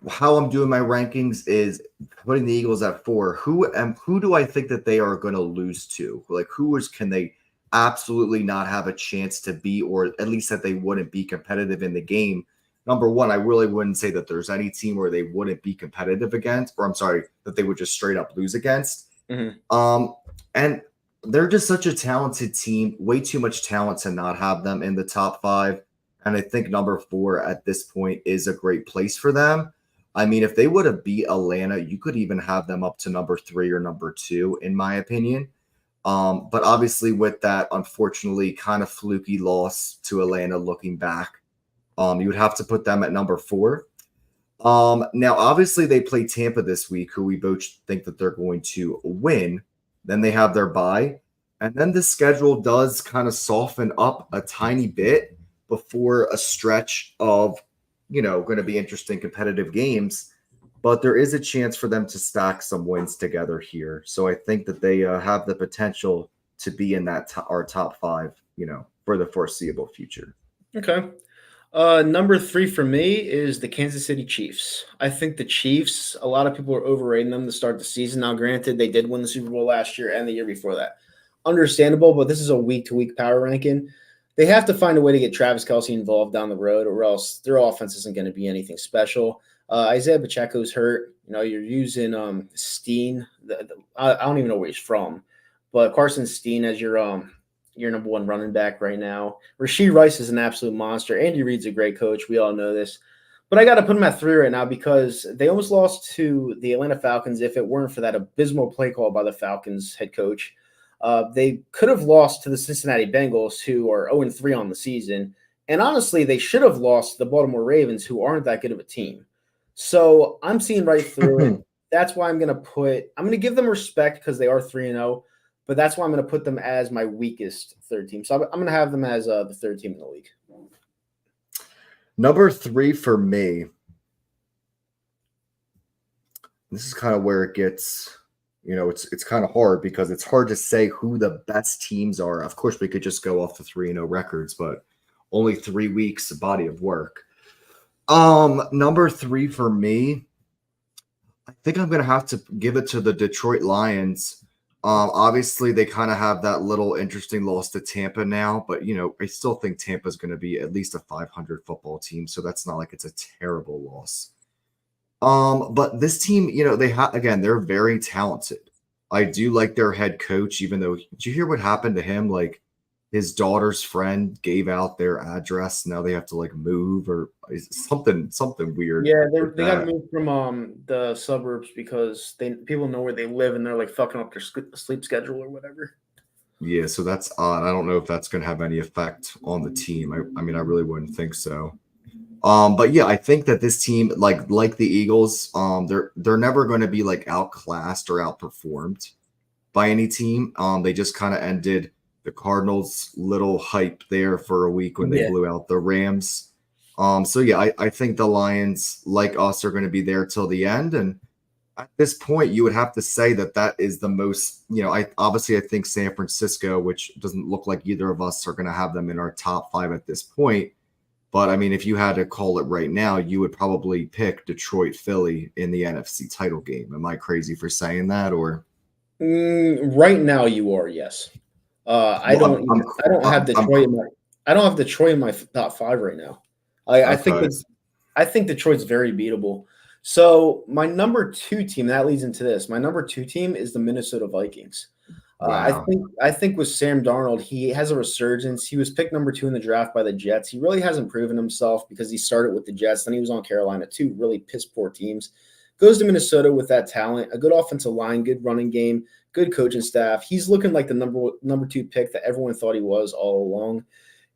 how I'm doing my rankings is putting the Eagles at 4. Who do I think that they are going to lose to? Like, can they absolutely not have a chance to be, or at least that they wouldn't be competitive in the game? Number 1, I really wouldn't say that there's any team where they wouldn't be competitive against, or I'm sorry, that they would just straight up lose against. Mm-hmm. And they're just such a talented team, way too much talent to not have them in the top 5. And I think number 4 at this point is a great place for them. I mean, if they would have beat Atlanta, you could even have them up to number 3 or number 2, in my opinion. But obviously with that, unfortunately, kind of fluky loss to Atlanta looking back, you would have to put them at number 4. Now, obviously, they play Tampa this week, who we both think that they're going to win. Then they have their bye. And then the schedule does kind of soften up a tiny bit before a stretch of, going to be interesting competitive games. But there is a chance for them to stack some wins together here. So I think that they have the potential to be in that our top 5, for the foreseeable future. Okay. Number 3 for me is the Kansas City Chiefs. I think the Chiefs, a lot of people are overrating them to start the season. Now, granted, they did win the Super Bowl last year and the year before that. Understandable, but this is a week-to-week power ranking. They have to find a way to get Travis Kelce involved down the road, or else their offense isn't going to be anything special. Isaiah Pacheco's hurt. You're using Steen. I don't even know where he's from, but Carson Steen as your number one running back right now. Rashee Rice is an absolute monster. Andy Reid's a great coach. We all know this. But I got to put him at 3 right now because they almost lost to the Atlanta Falcons if it weren't for that abysmal play call by the Falcons head coach. They could have lost to the Cincinnati Bengals, who are 0-3 on the season. And honestly, they should have lost to the Baltimore Ravens, who aren't that good of a team. So I'm seeing right through it. That's why I'm going to give them respect because they are 3-0. But that's why I'm going to put them as my weakest third team. So I'm going to have them as the third team in the league. Number 3 for me. This is kind of where it gets, it's kind of hard because it's hard to say who the best teams are. Of course, we could just go off the 3-0 records, but only 3 weeks, body of work. Number 3 for me, I think I'm going to have to give it to the Detroit Lions. Obviously, they kind of have that little interesting loss to Tampa now, but, I still think Tampa's going to be at least a 500 football team, so that's not like it's a terrible loss. But this team, they're very talented. I do like their head coach, even though, did you hear what happened to him? Like, his daughter's friend gave out their address. Now they have to move or something weird. Yeah, they got moved from the suburbs because people know where they live and they're fucking up their sleep schedule or whatever. Yeah, so that's odd. I don't know if that's going to have any effect on the team. I mean, I really wouldn't think so. But yeah, I think that this team, like the Eagles, they're never going to be outclassed or outperformed by any team. They just kind of ended the Cardinals' little hype there for a week when they blew out the Rams. So yeah, I think the Lions, like us, are going to be there till the end. And at this point, you would have to say that is the most, I think San Francisco, which doesn't look like either of us are going to have them in our top 5 at this point. But I mean, if you had to call it right now, you would probably pick Detroit, Philly in the NFC title game. Am I crazy for saying that, or? Right now, you are, yes. I don't have Detroit in my top 5 right now. I think Detroit's very beatable. So my number 2 team, that leads into this. My number 2 team is the Minnesota Vikings. Wow. I think with Sam Darnold, he has a resurgence. He was picked number 2 in the draft by the Jets. He really hasn't proven himself because he started with the Jets, then he was on Carolina, 2 really piss poor teams. Goes to Minnesota with that talent, a good offensive line, good running game, good coaching staff. He's looking like the number 2 pick that everyone thought he was all along.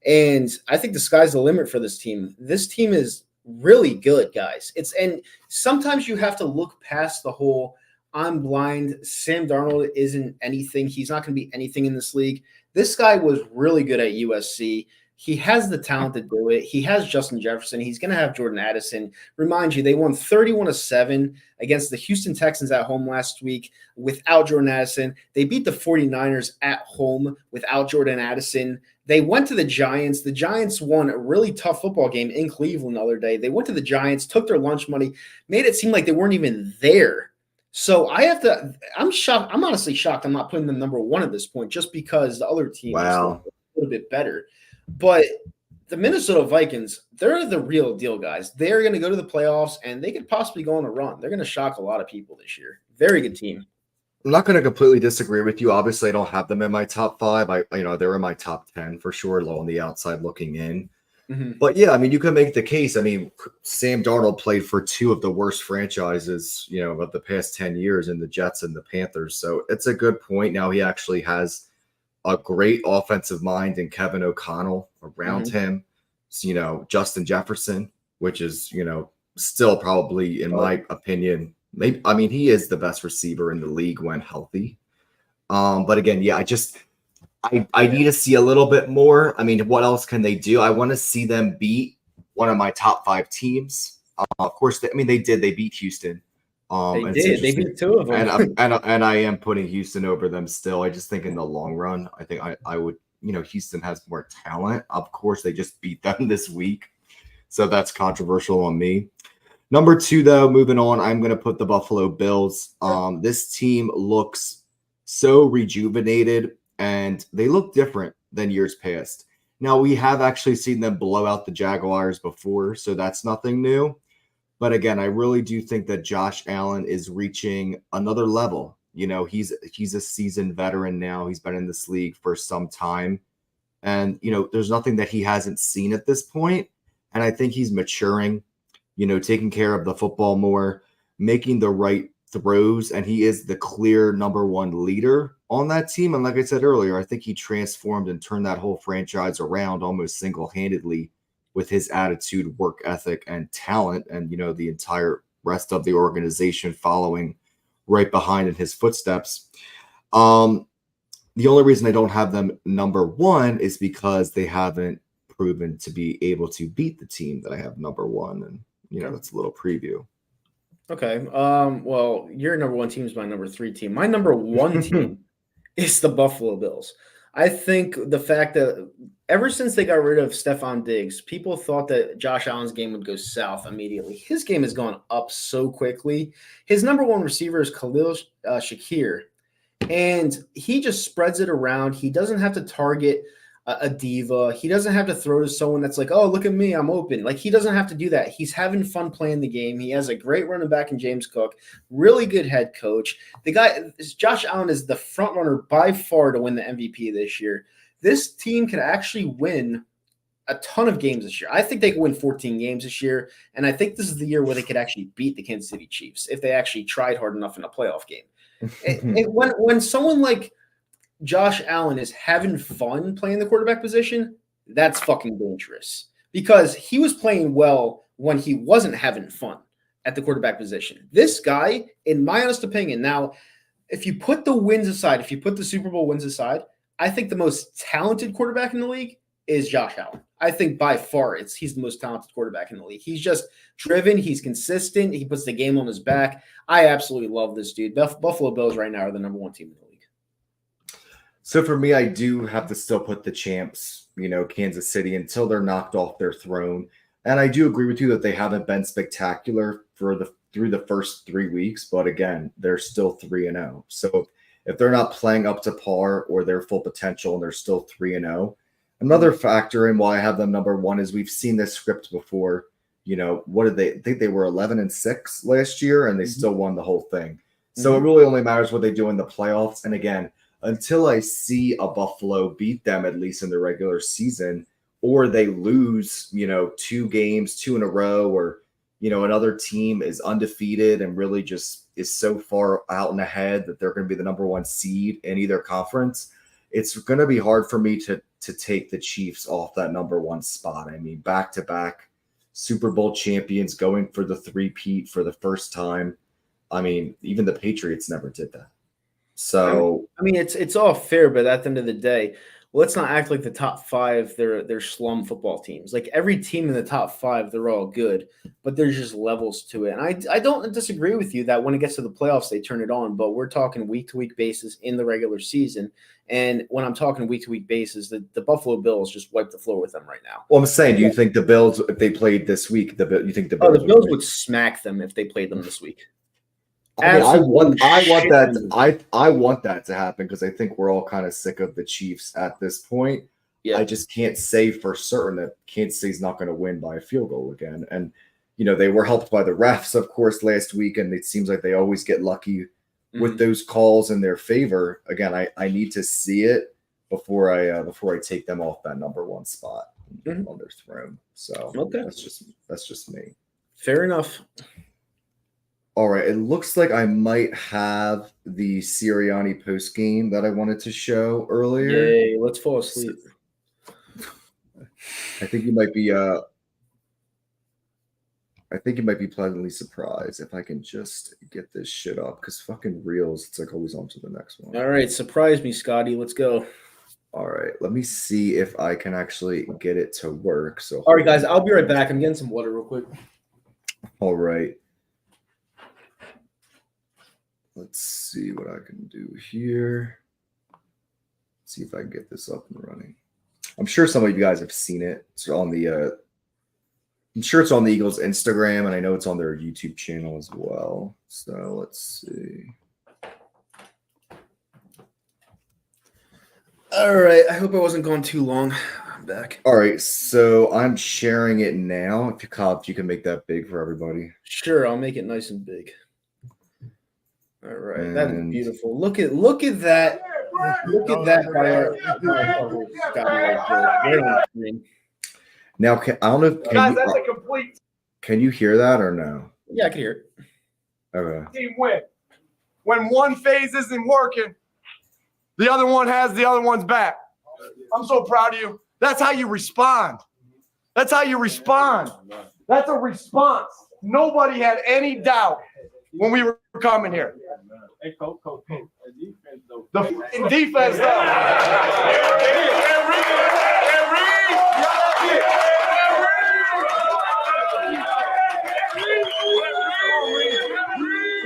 And I think the sky's the limit for this team. This team is really good, guys. And sometimes you have to look past the whole I'm blind. Sam Darnold isn't anything. He's not going to be anything in this league. This guy was really good at USC. He has the talent to do it. He has Justin Jefferson. He's going to have Jordan Addison. Remind you, they won 31-7 against the Houston Texans at home last week without Jordan Addison. They beat the 49ers at home without Jordan Addison. They went to the Giants. The Giants won a really tough football game in Cleveland the other day. They went to the Giants, took their lunch money, made it seem like they weren't even there. So I'm shocked. I'm honestly shocked I'm not putting them number 1 at this point just because the other team is a little bit better. But the Minnesota Vikings, they're the real deal, guys. They're going to go to the playoffs, and they could possibly go on a run. They're going to shock a lot of people this year. Very good team. I'm not going to completely disagree with you. Obviously, I don't have them in my top 5. They're in my top 10 for sure, low on the outside looking in. Mm-hmm. But yeah, I mean, you can make the case. I mean, Sam Darnold played for 2 of the worst franchises, of the past 10 years in the Jets and the Panthers. So it's a good point. Now he actually has a great offensive mind in Kevin O'Connell around him. So, Justin Jefferson, which is, still probably, in my opinion, he is the best receiver in the league when healthy. But again, yeah, I need to see a little bit more. I mean, what else can they do? I want to see them beat one of my top 5 teams. Of course, they did. They beat Houston. They did. They beat 2 of them. And I am putting Houston over them still. I just think in the long run, I think I would. Houston has more talent. Of course, they just beat them this week. So that's controversial on me. Number 2, though, moving on, I'm going to put the Buffalo Bills. This team looks so rejuvenated, and they look different than years past. Now, we have actually seen them blow out the Jaguars before, so that's nothing new. But again, I really do think that Josh Allen is reaching another level. You know, he's a seasoned veteran now. He's been in this league for some time. And, you know, there's nothing that he hasn't seen at this point. And I think he's maturing, you know, taking care of the football more, making the right throws. And he is the clear number 1 leader on that team. And like I said earlier, I think he transformed and turned that whole franchise around almost single-handedly with his attitude, work ethic, and talent. And, you know, the entire rest of the organization following right behind in his footsteps. The only reason I don't have them number 1 is because they haven't proven to be able to beat the team that I have number 1. And, you know, that's a little preview. Okay. Well, your number 1 team is my number 3 team. My number 1 team is the Buffalo Bills. I think the fact that ever since they got rid of Stephon Diggs, people thought that Josh Allen's game would go south immediately. His game has gone up so quickly. His number 1 receiver is Khalil Shakir, and he just spreads it around. He doesn't have to target a diva. He doesn't have to throw to someone that's like, oh, look at me, I'm open. Like, he doesn't have to do that. He's having fun playing the game. He has a great running back in James Cook, really good head coach. The guy, Josh Allen, is the front runner by far to win the MVP this year. This team can actually win a ton of games this year. I think they can win 14 games this year, and I think this is the year where they could actually beat the Kansas City Chiefs if they actually tried hard enough in a playoff game. When someone like Josh Allen is having fun playing the quarterback position, that's fucking dangerous, because he was playing well when he wasn't having fun at the quarterback position. This guy, in my honest opinion, now, if you put the wins aside, if you put the Super Bowl wins aside, I think the most talented quarterback in the league is Josh Allen. I think by far he's the most talented quarterback in the league. He's just driven. He's consistent. He puts the game on his back. I absolutely love this dude. Buffalo Bills right now are the number 1 team in the league. So for me, I do have to still put the champs, you know, Kansas City, until they're knocked off their throne. And I do agree with you that they haven't been spectacular through the first 3 weeks, but again, they're still 3-0. So if they're not playing up to par or their full potential and they're still 3-0, another factor in why I have them number 1 is we've seen this script before. You know, what did they I think they were 11-6 last year, and they still won the whole thing. So it really only matters what they do in the playoffs. And again, until I see a Buffalo beat them, at least in the regular season, or they lose, you know, 2 games, 2 in a row, or, you know, another team is undefeated and really just is so far out and ahead that they're going to be the number 1 seed in either conference, it's going to be hard for me to take the Chiefs off that number 1 spot. I mean, back-to-back Super Bowl champions going for the three-peat for the first time. I mean, even the Patriots never did that. So I mean, it's all fair, but at the end of the day, let's not act like the top 5 they're slum football teams. Like, every team in the top 5, they're all good, but there's just levels to it. And I don't disagree with you that when it gets to the playoffs, they turn it on. But we're talking week-to-week basis in the regular season. And when I'm talking week-to-week basis, the Buffalo Bills just wipe the floor with them right now. Well, I'm saying, do you think the Bills, if they played this week, you think the Bills, the Bills would smack them if they played them this week? I mean, I want that to happen, because I think we're all kind of sick of the Chiefs at this point. Yeah. I just can't say for certain that Kansas City's not going to win by a field goal again. And, you know, they were helped by the refs, of course, last week, and it seems like they always get lucky with those calls in their favor. Again, I need to see it before I take them off that number 1 spot on their throne. So that's just me. Fair enough. All right, it looks like I might have the Sirianni post game that I wanted to show earlier. Yay, let's fall asleep. I think you might be pleasantly surprised if I can just get this shit up, because fucking Reels, it's like always on to the next one. All right, surprise me, Scotty. Let's go. All right, let me see if I can actually get it to work. So, all right, guys, I'll be right back. I'm getting some water real quick. All right. Let's see what I can do here. See if I can get this up and running. I'm sure some of you guys have seen it. It's on the I'm sure it's on the Eagles' Instagram, and I know it's on their YouTube channel as well. So let's see. All right. I hope I wasn't going too long. I'm back. All right, so I'm sharing it now. If you can make that big for everybody. Sure, I'll make it nice and big. All right, that is And beautiful. Look at that. Look at that by our now, I don't know. Guys, that's a complete Can you hear that or no? Yeah, I can hear it. Okay. team win. When one phase isn't working, the other one has the other one's back. I'm so proud of you. That's how you respond. That's how you respond. That's a response. Nobody had any doubt when we were coming here. Hey, coach. In defense,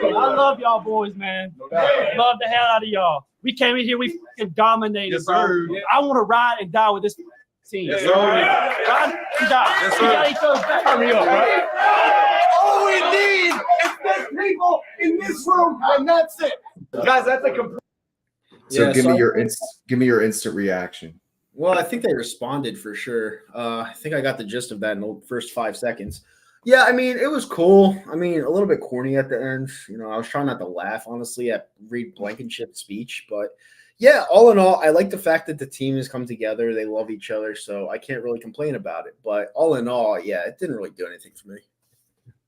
I love y'all boys, man. Love the hell out of y'all. We came in here, we fucking dominated, Yes, bro. sir. I want to ride and die with this team. Yes, sir. Ride and die. Yes, We sir. got each other's back. Hurry up, bro. all we need is this people in this room, and that's it. Guys, that's a complete. So Yeah, give so me your instant reaction. Well, I think they responded for sure. I think I got the gist of that in the first 5 seconds. Yeah, I mean, it was cool. I mean, a little bit corny at the end. You know, I was trying not to laugh, honestly, at Reed Blankenship's speech. But yeah, all in all, I like the fact that the team has come together. They love each other, so I can't really complain about it. But all in all, yeah, it didn't really do anything for me.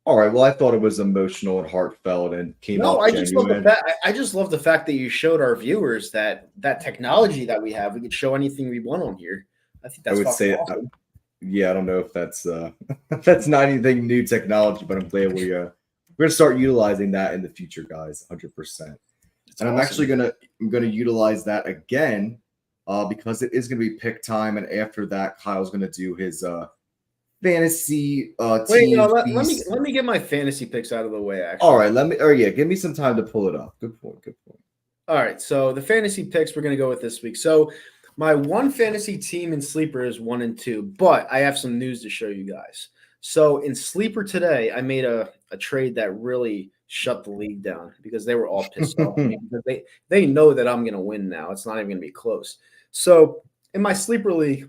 All right. Well, I thought it was emotional and heartfelt and came No, out I just love the genuine. fact. I just love the fact that you showed our viewers that technology that we have, we could show anything we want on here. I think I that's would say, awesome. yeah, I don't know if that's that's not anything new technology, but I'm glad we're gonna start utilizing that in the future, guys, 100%. And I'm actually gonna utilize that again because it is gonna be pick time, and after that, Kyle's gonna do his fantasy Wait, team. no, let me get my fantasy picks out of the way. Actually, All right, give me some time to pull it up. Good point. All right, so the fantasy picks we're gonna go with this week. So my one fantasy team in sleeper is 1 and 2, but I have some news to show you guys. So in sleeper today, I made a trade that really shut the league down because they were all pissed off at me because they know that I'm gonna win now. It's not even gonna be close. So in my sleeper league,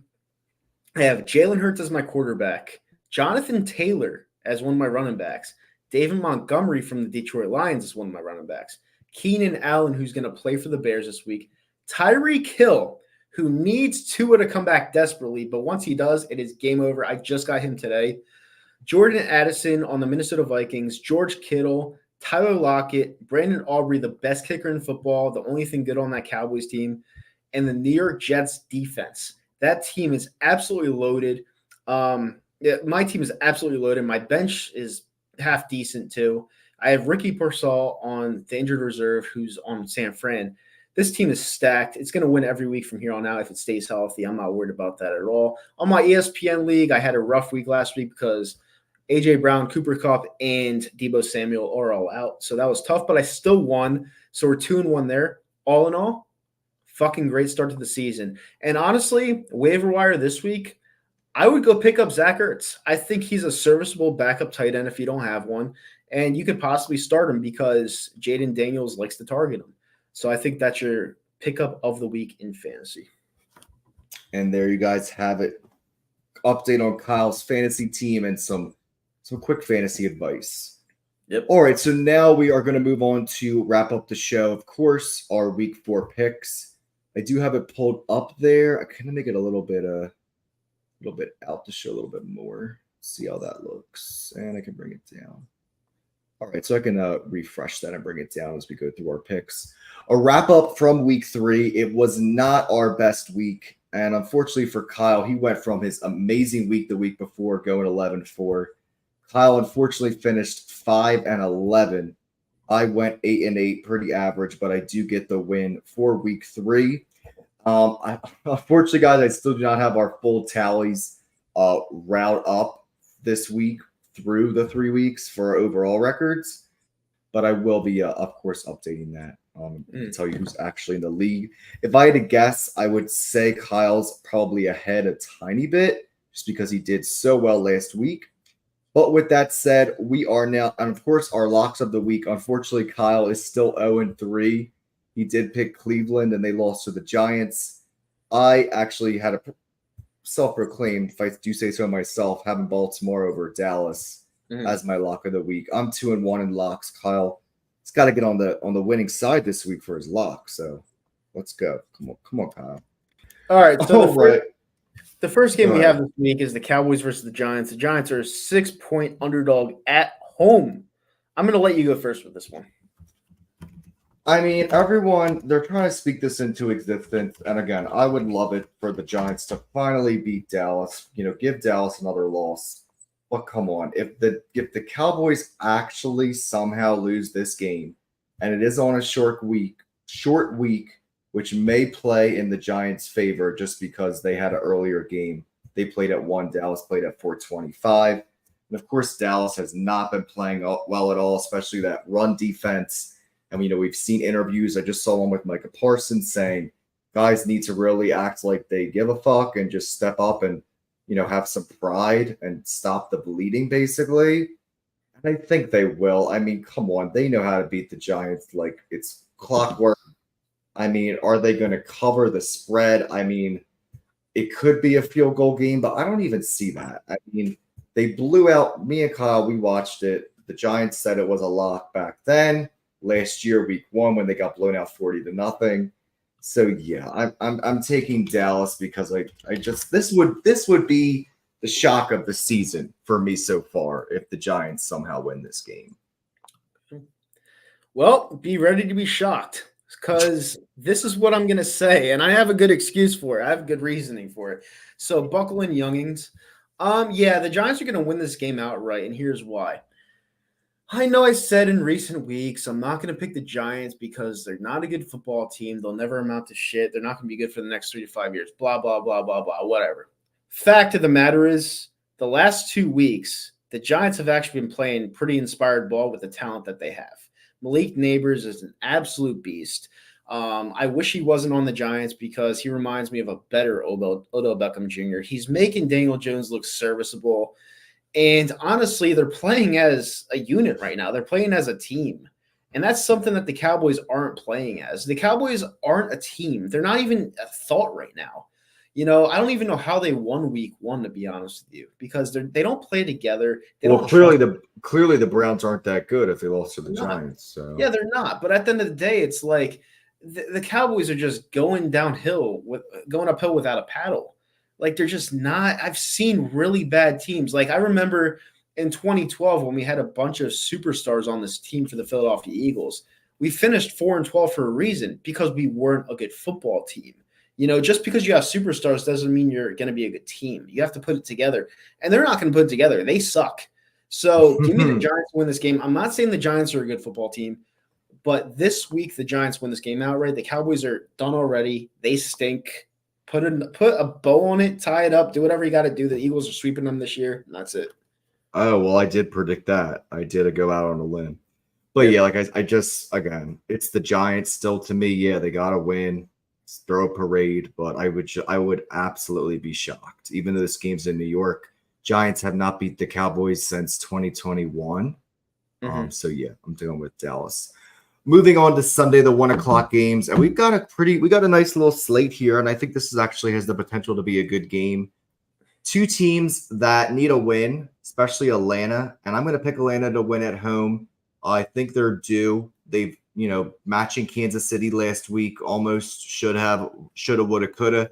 I have Jalen Hurts as my quarterback, Jonathan Taylor as one of my running backs, David Montgomery from the Detroit Lions as one of my running backs, Keenan Allen, who's going to play for the Bears this week, Tyreek Hill, who needs Tua to come back desperately, but once he does, it is game over. I just got him today. Jordan Addison on the Minnesota Vikings, George Kittle, Tyler Lockett, Brandon Aubrey, the best kicker in football, the only thing good on that Cowboys team, and the New York Jets defense. That team is absolutely loaded. My team is absolutely loaded. My bench is half decent too. I have Ricky Pearsall on the injured reserve, who's on San Fran. This team is stacked. It's going to win every week from here on out if it stays healthy. I'm not worried about that at all. On my ESPN league, I had a rough week last week because A.J. Brown, Cooper Kupp, and Deebo Samuel are all out. So that was tough, but I still won. So we're 2-1 there. All in all, fucking great start to the season. And honestly, waiver wire this week, I would go pick up Zach Ertz. I think he's a serviceable backup tight end if you don't have one. And you could possibly start him because Jaden Daniels likes to target him. So I think that's your pickup of the week in fantasy. And there you guys have it. Update on Kyle's fantasy team and some quick fantasy advice. Yep. All right, so now we are going to move on to wrap up the show. Of course, our week 4 picks. I do have it pulled up there. I kind of make it a little bit out to show a little bit more. See how that looks, and I can bring it down. All right, so I can refresh that and bring it down as we go through our picks. A wrap up from week 3. It was not our best week, and unfortunately for Kyle, he went from his amazing week the week before going 11-4. Kyle unfortunately finished 5-11. I went 8-8, pretty average, but I do get the win for week 3. Unfortunately, guys, I still do not have our full tallies route up this week through the 3 weeks for our overall records, but I will be, of course, updating that to tell you who's actually in the league. If I had to guess, I would say Kyle's probably ahead a tiny bit just because he did so well last week. But with that said, we are now, and of course, our locks of the week. Unfortunately, Kyle is still 0-3. He did pick Cleveland, and they lost to the Giants. I actually had a self-proclaimed, if I do say so myself, having Baltimore over Dallas as my lock of the week. I'm 2-1 in locks. Kyle, he's got to get on the winning side this week for his lock. So let's go. Come on, Kyle. All right. So the first game we Go ahead. have this week is the Cowboys versus the Giants. The Giants are a 6-point underdog at home. I'm going to let you go first with this one. I mean, everyone, they're trying to speak this into existence. And again, I would love it for the Giants to finally beat Dallas, give Dallas another loss. But come on, if the Cowboys actually somehow lose this game, and it is on a short week, which may play in the Giants' favor just because they had an earlier game. They played at 1, Dallas played at 4:25. And of course, Dallas has not been playing well at all, especially that run defense. And, we've seen interviews. I just saw one with Micah Parsons saying guys need to really act like they give a fuck and just step up and, have some pride and stop the bleeding, basically. And I think they will. I mean, come on. They know how to beat the Giants like it's clockwork. I mean, are they going to cover the spread? I mean, it could be a field goal game, but I don't even see that. I mean, they blew out me and Kyle. We watched it. The Giants said it was a lock back then. Last year, week 1, when they got blown out 40-0. So yeah, I'm taking Dallas because I just this would be the shock of the season for me so far if the Giants somehow win this game. Well, be ready to be shocked because this is what I'm going to say, and I have a good excuse for it. I have good reasoning for it. So buckle in, youngins. Yeah, the Giants are going to win this game outright, and here's why. I know I said in recent weeks I'm not going to pick the Giants because they're not a good football team. They'll never amount to shit. They're not going to be good for the next 3 to 5 years. Blah, blah, blah, blah, blah, whatever. Fact of the matter is, the last 2 weeks, the Giants have actually been playing pretty inspired ball with the talent that they have. Malik Neighbors is an absolute beast. I wish he wasn't on the Giants because he reminds me of a better Odell Beckham Jr. He's making Daniel Jones look serviceable. And honestly, they're playing as a unit right now. They're playing as a team. And that's something that the Cowboys aren't playing as. The Cowboys aren't a team. They're not even a thought right now. I don't even know how they won week 1, to be honest with you, because they don't play together. Clearly the Browns aren't that good if they lost to the Giants. So yeah, they're not. But at the end of the day, it's like the Cowboys are just going uphill without a paddle. Like, they're just not – I've seen really bad teams. Like, I remember in 2012 when we had a bunch of superstars on this team for the Philadelphia Eagles. We finished 4-12 for a reason because we weren't a good football team. Just because you have superstars doesn't mean you're going to be a good team. You have to put it together. And they're not going to put it together. They suck. So give me the Giants to win this game. I'm not saying the Giants are a good football team, but this week the Giants win this game outright. The Cowboys are done already. They stink. Put a bow on it, tie it up, do whatever you got to do. The Eagles are sweeping them this year, and that's it. Oh, well, I did predict that. I did go out on a limb. But yeah, like I just, again, it's the Giants still to me. Yeah, they got to win, throw a parade, but I would absolutely be shocked. Even though this game's in New York, Giants have not beat the Cowboys since 2021. So yeah, I'm dealing with Dallas. Moving on to Sunday, the 1:00 games, and we got a nice little slate here, and I think this actually has the potential to be a good game. 2 teams that need a win, especially Atlanta, and I'm going to pick Atlanta to win at home. I think they're due. They've, matching Kansas City last week, almost shoulda, woulda, coulda.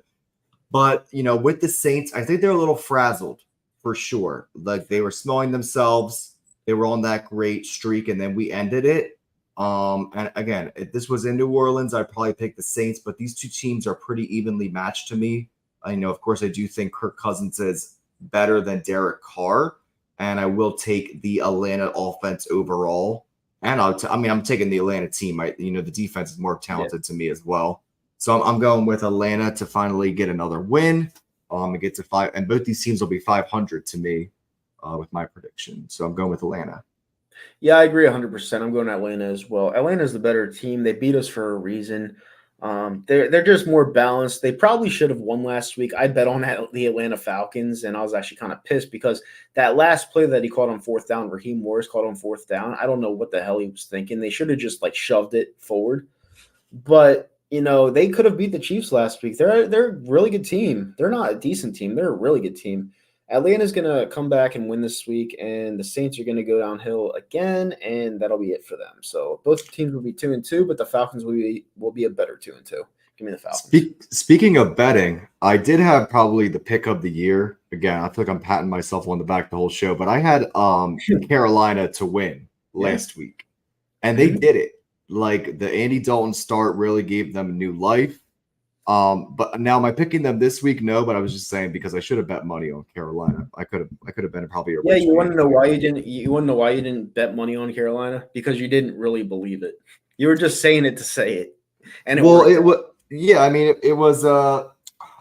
But, with the Saints, I think they're a little frazzled for sure. Like, they were smelling themselves. They were on that great streak, and then we ended it. And again, if this was in New Orleans, I'd probably pick the Saints, but these 2 teams are pretty evenly matched to me. Of course, I do think Kirk Cousins is better than Derek Carr, and I will take the Atlanta offense overall. And I'm taking the Atlanta team. The defense is more talented to me as well. So I'm going with Atlanta to finally get another win. And get to 5, and both these teams will be 500 to me with my prediction. So I'm going with Atlanta. Yeah, I agree 100%. I'm going Atlanta as well. Atlanta's the better team. They beat us for a reason. They're just more balanced. They probably should have won last week. I bet on the Atlanta Falcons, and I was actually kind of pissed because that last play that he called on fourth down, Raheem Morris called on fourth down. I don't know what the hell he was thinking. They should have just like shoved it forward. But they could have beat the Chiefs last week. They're a really good team. They're not a decent team. They're a really good team. Atlanta's gonna come back and win this week, and the Saints are gonna go downhill again, and that'll be it for them. So both teams will be 2-2, but the Falcons will be a better 2-2. Give me the Falcons. Speaking of betting, I did have probably the pick of the year. Again, I feel like I'm patting myself on the back the whole show, but I had Carolina to win last week, and they did it. Like the Andy Dalton start really gave them new life. But now am I picking them this week? No, but I was just saying because I should have bet money on Carolina. I could have been probably a you want to know why you didn't? You want to know why you didn't bet money on Carolina? Because you didn't really believe it. You were just saying it to say it, and it was. Yeah. I mean, it was. I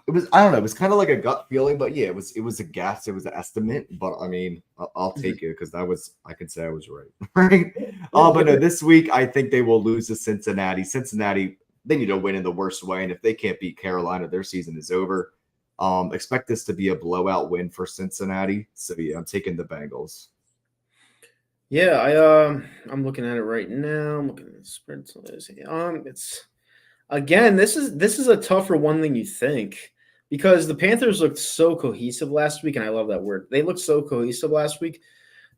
don't know. It was kind of like a gut feeling, but yeah, it was a guess. It was an estimate, but I mean, I'll take it because I can say I was right, right? But no, this week I think they will lose to Cincinnati. Cincinnati. They need to win in the worst way, and if they can't beat Carolina, their season is over. Expect this to be a blowout win for Cincinnati. So yeah, I'm taking the Bengals. Yeah, I'm looking at it right now. I'm looking at the spread. It's again, this is a tougher one than you think because the Panthers looked so cohesive last week, and I love that word. They looked so cohesive last week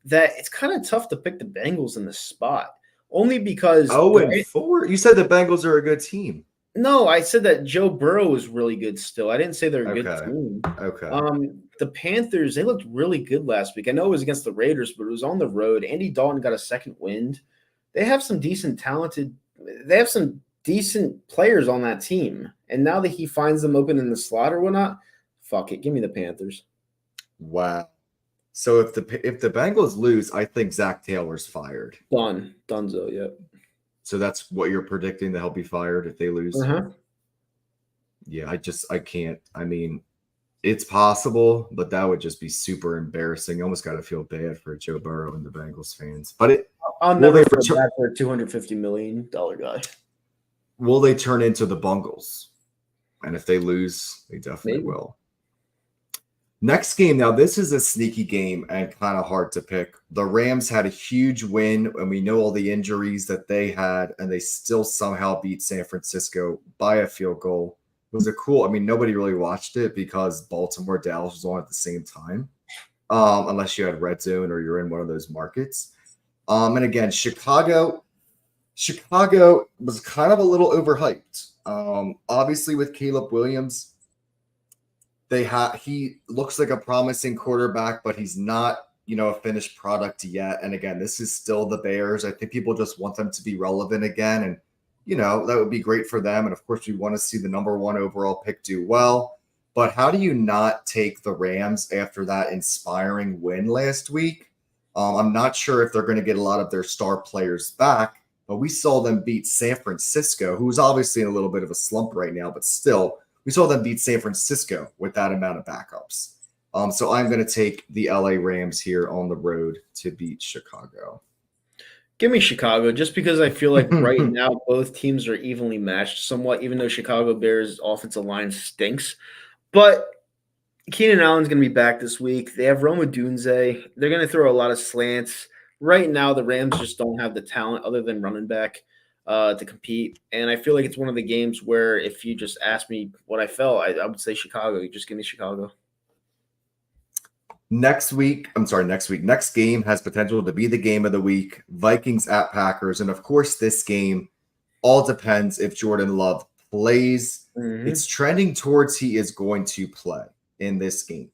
that it's kind of tough to pick the Bengals in this spot. Only because 0-4. You said the Bengals are a good team. No, I said that Joe Burrow is really good still. I didn't say they're a good team. Okay. The Panthers, they looked really good last week. I know it was against the Raiders, but it was on the road. Andy Dalton got a second wind. They have some decent players on that team. And now that he finds them open in the slot or whatnot, fuck it. Give me the Panthers. Wow. So if the Bengals lose, I think Zach Taylor's fired. Dunzo, yep. So that's what you're predicting that he'll be fired if they lose? Uh-huh. Yeah, I can't. I mean, it's possible, but that would just be super embarrassing. You almost got to feel bad for Joe Burrow and the Bengals fans. But I'll never feel bad for a $250 million guy. Will they turn into the Bungles? And if they lose, they definitely will. Next game, now this is a sneaky game and kind of hard to pick. The Rams had a huge win, and we know all the injuries that they had, and they still somehow beat San Francisco by a field goal. It was nobody really watched it because Baltimore, Dallas was on at the same time, unless you had Red Zone or you're in one of those markets. And again, Chicago was kind of a little overhyped. Obviously with Caleb Williams, he looks like a promising quarterback, but he's not, a finished product yet. And again, this is still the Bears. I think people just want them to be relevant again. And, that would be great for them. And of course, we want to see the number one overall pick do well. But how do you not take the Rams after that inspiring win last week? I'm not sure if they're going to get a lot of their star players back, but we saw them beat San Francisco, who's obviously in a little bit of a slump right now, but still, we saw them beat San Francisco with that amount of backups. So I'm going to take the LA Rams here on the road to beat Chicago. Give me Chicago, just because I feel like right now both teams are evenly matched somewhat, even though Chicago Bears' offensive line stinks. But Keenan Allen's going to be back this week. They have Roma Dunze. They're going to throw a lot of slants. Right now, the Rams just don't have the talent other than running back to compete. And I feel like it's one of the games where if you just ask me what I felt, I would say Chicago. You just give me Chicago. Next game has potential to be the game of the week. Vikings at Packers. And of course, this game all depends if Jordan Love plays. Mm-hmm. It's trending towards he is going to play in this game.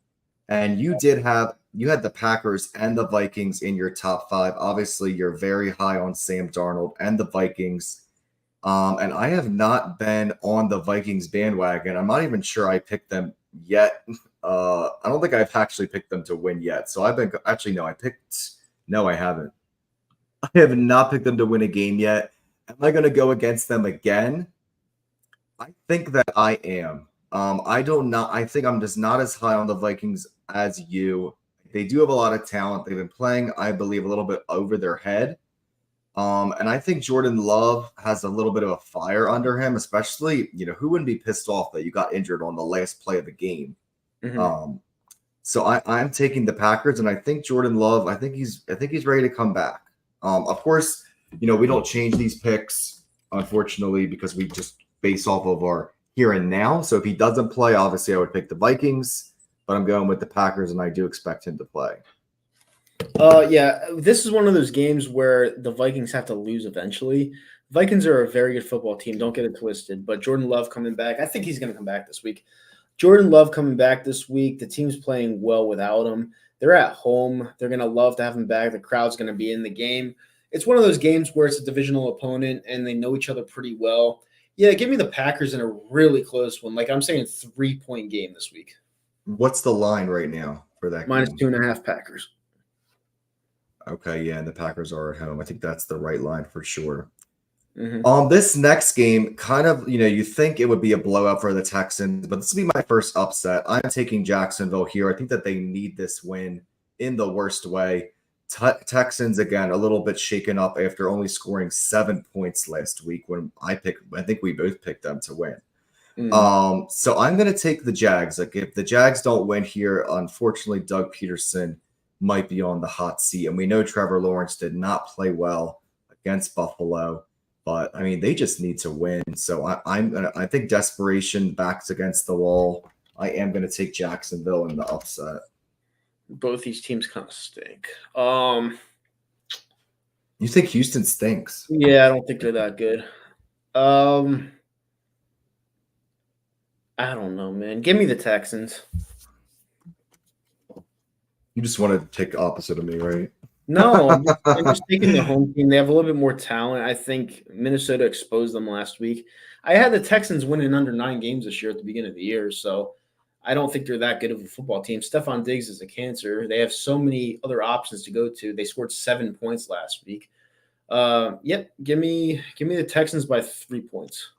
And you had the Packers and the Vikings in your top five. Obviously, you're very high on Sam Darnold and the Vikings. And I have not been on the Vikings bandwagon. I'm not even sure I picked them yet. I don't think I've actually picked them to win yet. So I haven't. I have not picked them to win a game yet. Am I going to go against them again? I think that I am. I think I'm just not as high on the Vikings as you. They do have a lot of talent. They've been playing, I believe, a little bit over their head. And I think Jordan Love has a little bit of a fire under him, especially, who wouldn't be pissed off that you got injured on the last play of the game? Mhm. So I'm taking the Packers, and I think Jordan Love, I think he's ready to come back. Of course, we don't change these picks, unfortunately, because we just base off of our here and now. So if he doesn't play, obviously I would pick the Vikings, but I'm going with the Packers, and I do expect him to play. Yeah, this is one of those games where the Vikings have to lose eventually. Vikings are a very good football team. Don't get it twisted. But Jordan Love coming back, I think he's going to come back this week. Jordan Love coming back this week. The team's playing well without him. They're at home. They're going to love to have him back. The crowd's going to be in the game. It's one of those games where it's a divisional opponent and they know each other pretty well. Yeah, give me the Packers in a really close one. Like I'm saying, 3-point game this week. What's the line right now for that Minus game? 2.5 Packers. Okay, yeah, and the Packers are at home. I think that's the right line for sure. Mm-hmm. This next game, kind of, you think it would be a blowout for the Texans, but this will be my first upset. I'm taking Jacksonville here. I think that they need this win in the worst way. Texans, again, a little bit shaken up after only scoring 7 points last week when I think we both picked them to win. Mm-hmm. So I'm going to take the Jags. Like if the Jags don't win here, unfortunately, Doug Peterson might be on the hot seat. And we know Trevor Lawrence did not play well against Buffalo. But I mean, they just need to win. So I think desperation backs against the wall. I am going to take Jacksonville in the upset. Both these teams kind of stink. You think Houston stinks? Yeah, I don't think they're that good. I don't know, man. Give me the Texans. You just want to take the opposite of me, right? No, I'm just taking the home team. They have a little bit more talent. I think Minnesota exposed them last week. I had the Texans winning under 9 games this year at the beginning of the year, so I don't think they're that good of a football team. Stephon Diggs is a cancer. They have so many other options to go to. They scored 7 points last week. Yep, give me the Texans by 3 points.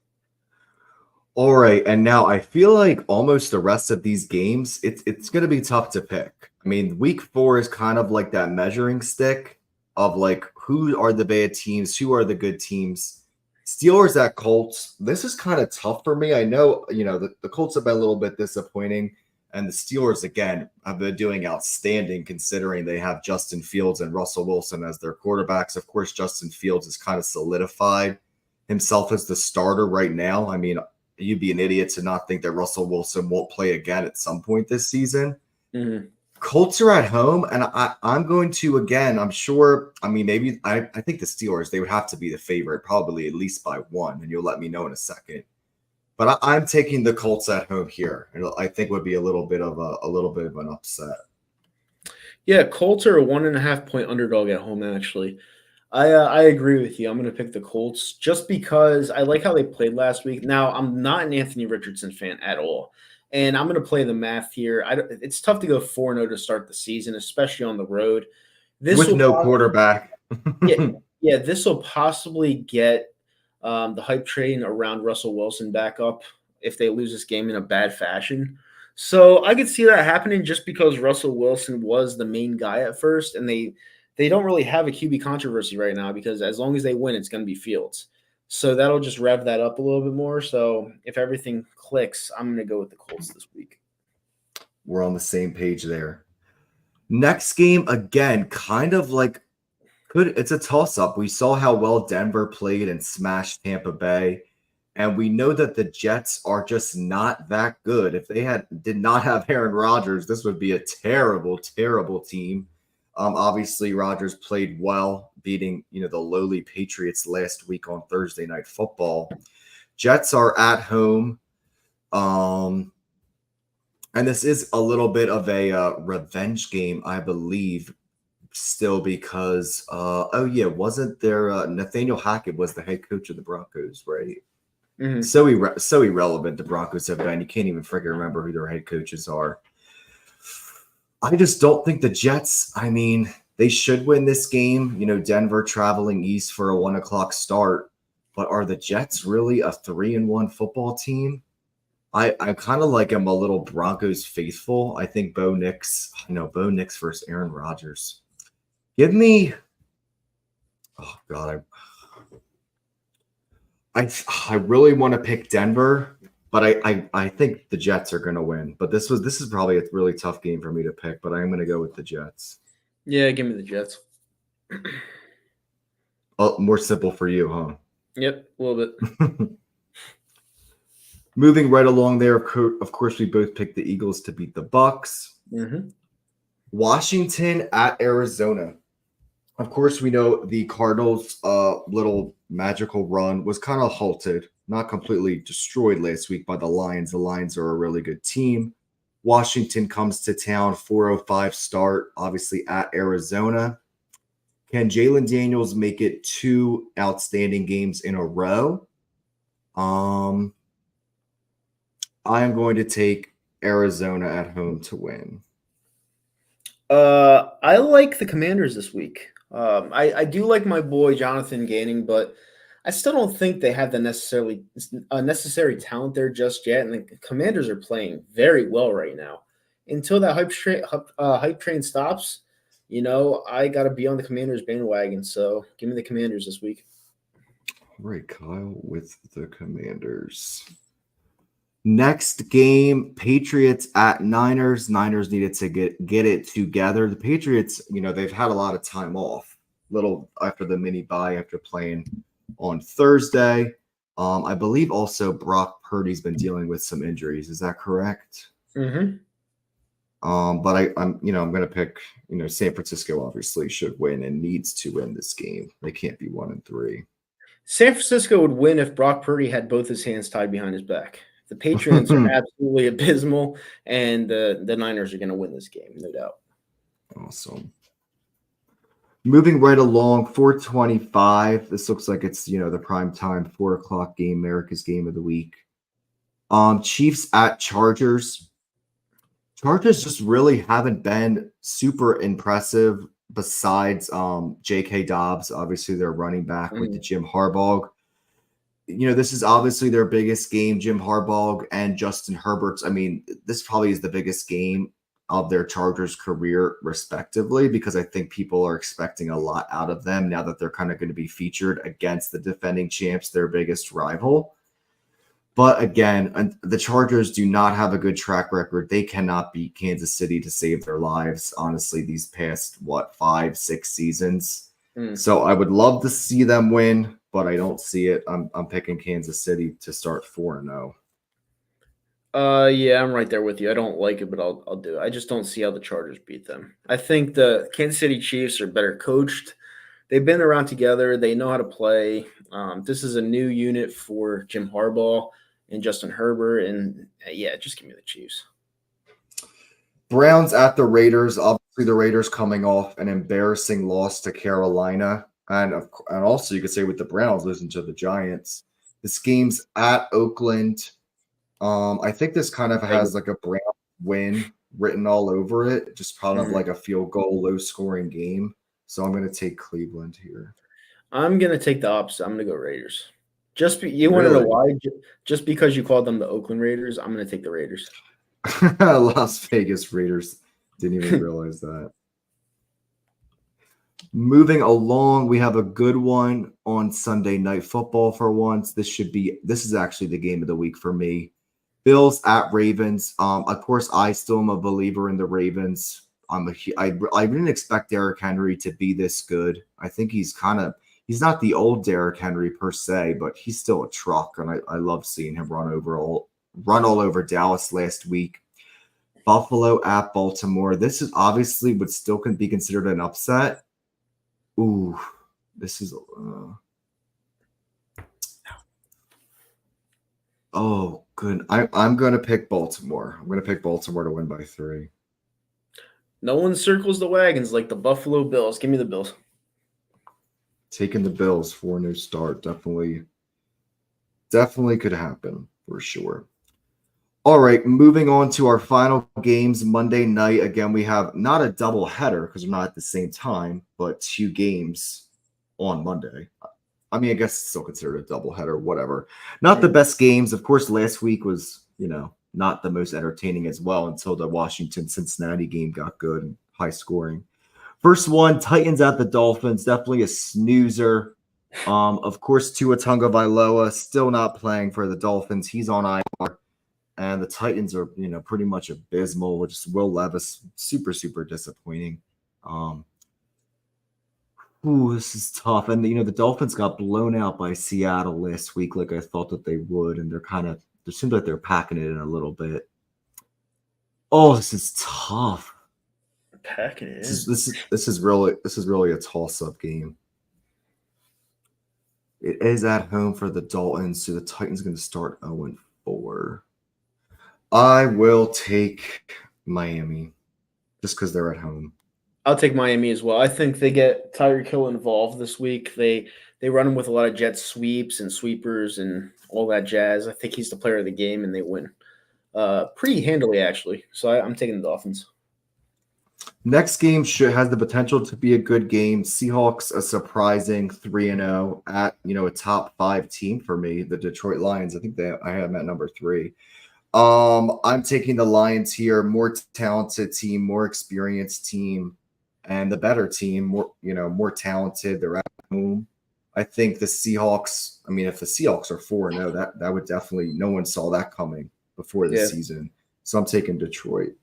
All right, and now I feel like almost the rest of these games, it's going to be tough to pick. I mean, week 4 is kind of like that measuring stick of like who are the bad teams, who are the good teams. Steelers at Colts. This is kind of tough for me. I know, the Colts have been a little bit disappointing, and the Steelers again have been doing outstanding considering they have Justin Fields and Russell Wilson as their quarterbacks. Of course, Justin Fields has kind of solidified himself as the starter right now. I mean, you'd be an idiot to not think that Russell Wilson won't play again at some point this season. Mm-hmm. Colts are at home, and I'm going to, again, I'm sure, I mean, maybe I think the Steelers, they would have to be the favorite, probably at least by 1, and you'll let me know in a second. But I'm taking the Colts at home here. I think would be a little bit of an upset. Yeah, Colts are a 1.5-point underdog at home, actually. I agree with you. I'm going to pick the Colts just because I like how they played last week. Now, I'm not an Anthony Richardson fan at all, and I'm going to play the math here. It's tough to go 4-0 to start the season, especially on the road. With no quarterback. Yeah, this will possibly get the hype train around Russell Wilson back up if they lose this game in a bad fashion. So I could see that happening just because Russell Wilson was the main guy at first, and they don't really have a QB controversy right now because as long as they win, it's going to be Fields. So that'll just rev that up a little bit more. So if everything clicks, I'm going to go with the Colts this week. We're on the same page there. Next game, again, kind of like it's a toss-up. We saw how well Denver played and smashed Tampa Bay. And we know that the Jets are just not that good. If they did not have Aaron Rodgers, this would be a terrible, terrible team. Obviously, Rodgers played well, beating the lowly Patriots last week on Thursday Night Football. Jets are at home, and this is a little bit of a revenge game, I believe, still because wasn't there Nathaniel Hackett was the head coach of the Broncos, right? Mm-hmm. So irrelevant the Broncos have been. You can't even freaking remember who their head coaches are. I just don't think the Jets, I mean, they should win this game. Denver traveling east for a 1:00 start. But are the Jets really a 3-1 football team? I kind of like I'm a little Broncos faithful. I think Bo Nix versus Aaron Rodgers. Give me Oh God, I really want to pick Denver, but I think the Jets are going to win. But this is probably a really tough game for me to pick. But I'm going to go with the Jets. Yeah, give me the Jets. Oh, more simple for you, huh? Yep, a little bit. Moving right along there, of course, we both picked the Eagles to beat the Bucs. Mm-hmm. Washington at Arizona. Of course, we know the Cardinals' little magical run was kind of halted, not completely destroyed last week by the Lions. The Lions are a really good team. Washington comes to town, 4:05 start, obviously at Arizona. Can Jalen Daniels make it 2 outstanding games in a row? I am going to take Arizona at home to win. I like the Commanders this week. I do like my boy Jonathan Ganning, but I still don't think they have the necessary talent there just yet. And the Commanders are playing very well right now. Until that hype train stops, I got to be on the Commanders bandwagon. So give me the Commanders this week. All right, Kyle with the Commanders. Next game, Patriots at Niners. Niners needed to get it together. The Patriots, they've had a lot of time off, little after the mini bye after playing on Thursday. I believe also Brock Purdy's been dealing with some injuries. Is that correct? Mm-hmm. But I'm going to pick, San Francisco obviously should win and needs to win this game. They can't be 1-3. San Francisco would win if Brock Purdy had both his hands tied behind his back. The Patriots are absolutely abysmal, and the Niners are going to win this game, no doubt. Awesome. Moving right along, 4:25. This looks like it's, the prime time 4:00 game, America's game of the week. Chiefs at Chargers. Chargers just really haven't been super impressive besides J.K. Dobbs, obviously their running back with the Jim Harbaugh. This is obviously their biggest game, Jim Harbaugh and Justin Herbert's. I mean, this probably is the biggest game of their Chargers career, respectively, because I think people are expecting a lot out of them now that they're kind of going to be featured against the defending champs, their biggest rival. But again, the Chargers do not have a good track record. They cannot beat Kansas City to save their lives, honestly, these past, 5-6 seasons. So I would love to see them win, but I don't see it. I'm picking Kansas City to start 4-0. Yeah, I'm right there with you. I don't like it, but I'll do it. I just don't see how the Chargers beat them. I think the Kansas City Chiefs are better coached. They've been around together. They know how to play. This is a new unit for Jim Harbaugh and Justin Herbert. And, just give me the Chiefs. Browns at the Raiders. Obviously, the Raiders coming off an embarrassing loss to Carolina. And also, you could say with the Browns losing to the Giants. This game's at Oakland. I think this kind of has like a Brown win written all over it. Just kind of like a field goal, low-scoring game. So I'm going to take Cleveland here. I'm going to take the opposite. I'm going to go Raiders. You want to know why? Just because you called them the Oakland Raiders, I'm going to take the Raiders. Las Vegas Raiders. Didn't even realize that. Moving along, we have a good one on Sunday Night Football for once. This is actually the game of the week for me. Bills at Ravens. Of course, I still am a believer in the Ravens. I didn't expect Derrick Henry to be this good. I think he's not the old Derrick Henry per se, but he's still a truck, and I love seeing him run all over Dallas last week. Buffalo at Baltimore. This is obviously would still be considered an upset. Ooh, this is oh good. I'm gonna pick Baltimore. I'm gonna pick Baltimore to win by 3. No one circles the wagons like the Buffalo Bills. Give me the Bills. Taking the Bills 4-0 start. Definitely could happen for sure. All right, moving on to our final games Monday night. Again, we have not a double header because we're not at the same time, but 2 games on Monday. I mean, I guess it's still considered a double header, whatever. Not the best games. Of course, last week was, not the most entertaining as well until the Washington-Cincinnati game got good and high scoring. First one, Titans at the Dolphins. Definitely a snoozer. Of course, Tua Tagovailoa still not playing for the Dolphins. He's on IR. And the Titans are, pretty much abysmal, which is Will Levis, super, super disappointing. This is tough. And, the Dolphins got blown out by Seattle last week like I thought that they would. And it seems like they're packing it in a little bit. Oh, this is tough. Packing it in. This is really a toss-up game. It is at home for the Dolphins, so the Titans going to start 0-4. I will take Miami just because they're at home. I'll take Miami as well. I think they get Tyreek Hill involved this week. They run him with a lot of jet sweeps and sweepers and all that jazz. I think he's the player of the game, and they win pretty handily, actually. So I'm taking the Dolphins. Next game has the potential to be a good game. Seahawks, a surprising 3-0 at a top 5 team for me. The Detroit Lions. I think I have them at number 3. I'm taking the Lions here. More talented team, more experienced team, and the better team. More talented. They're at home. I think the Seahawks. I mean, if the Seahawks are 4-0, that would definitely. No one saw that coming before the season. So I'm taking Detroit.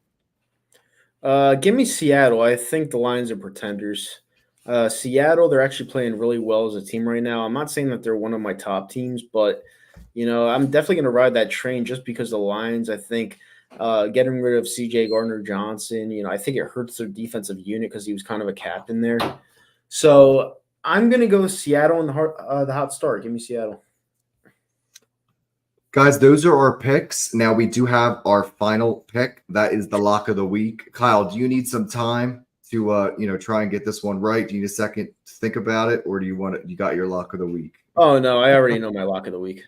Give me Seattle. I think the Lions are pretenders. Seattle, they're actually playing really well as a team right now. I'm not saying that they're one of my top teams, but I'm definitely going to ride that train just because the Lions, I think, getting rid of C.J. Gardner-Johnson, I think it hurts their defensive unit because he was kind of a captain there. So I'm going to go with Seattle in the hot start. Give me Seattle. Guys, those are our picks. Now we do have our final pick. That is the lock of the week. Kyle, do you need some time to try and get this one right? Do you need a second to think about it, or do you got your lock of the week? Oh no, I already know my lock of the week.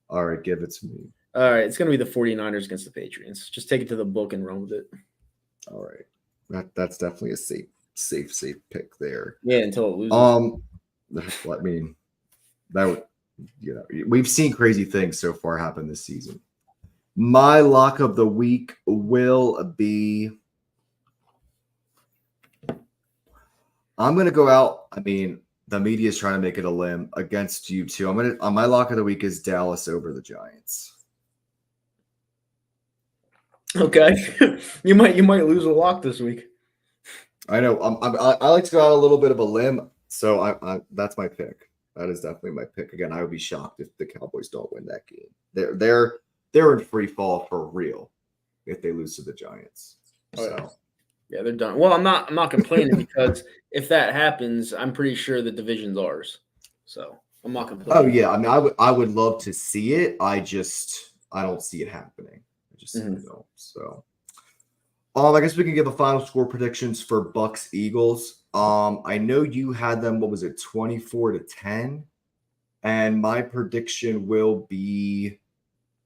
All right, give it to me. All right, it's going to be the 49ers against the Patriots. Just take it to the book and run with it. All right. That's definitely a safe pick there. Yeah, until it loses. I mean, that would we've seen crazy things so far happen this season. My lock of the week will be I'm going to go out. I mean, the media is trying to make it a limb against you two. My lock of the week is Dallas over the Giants. Okay. you might lose a lock this week. I know. I like to go out a little bit of a limb, so I that's my pick. That is definitely my pick. Again, I would be shocked if the Cowboys don't win that game. They're in free fall for real if they lose to the Giants. So. Yeah, they're done. Well, I'm not complaining because if that happens, I'm pretty sure the division's ours. So I'm not complaining. Oh yeah, I mean, I would love to see it. I don't see it happening. I just don't. So, I guess we can give a final score predictions for Bucs Eagles. I know you had them. What was it, 24-10? And my prediction will be,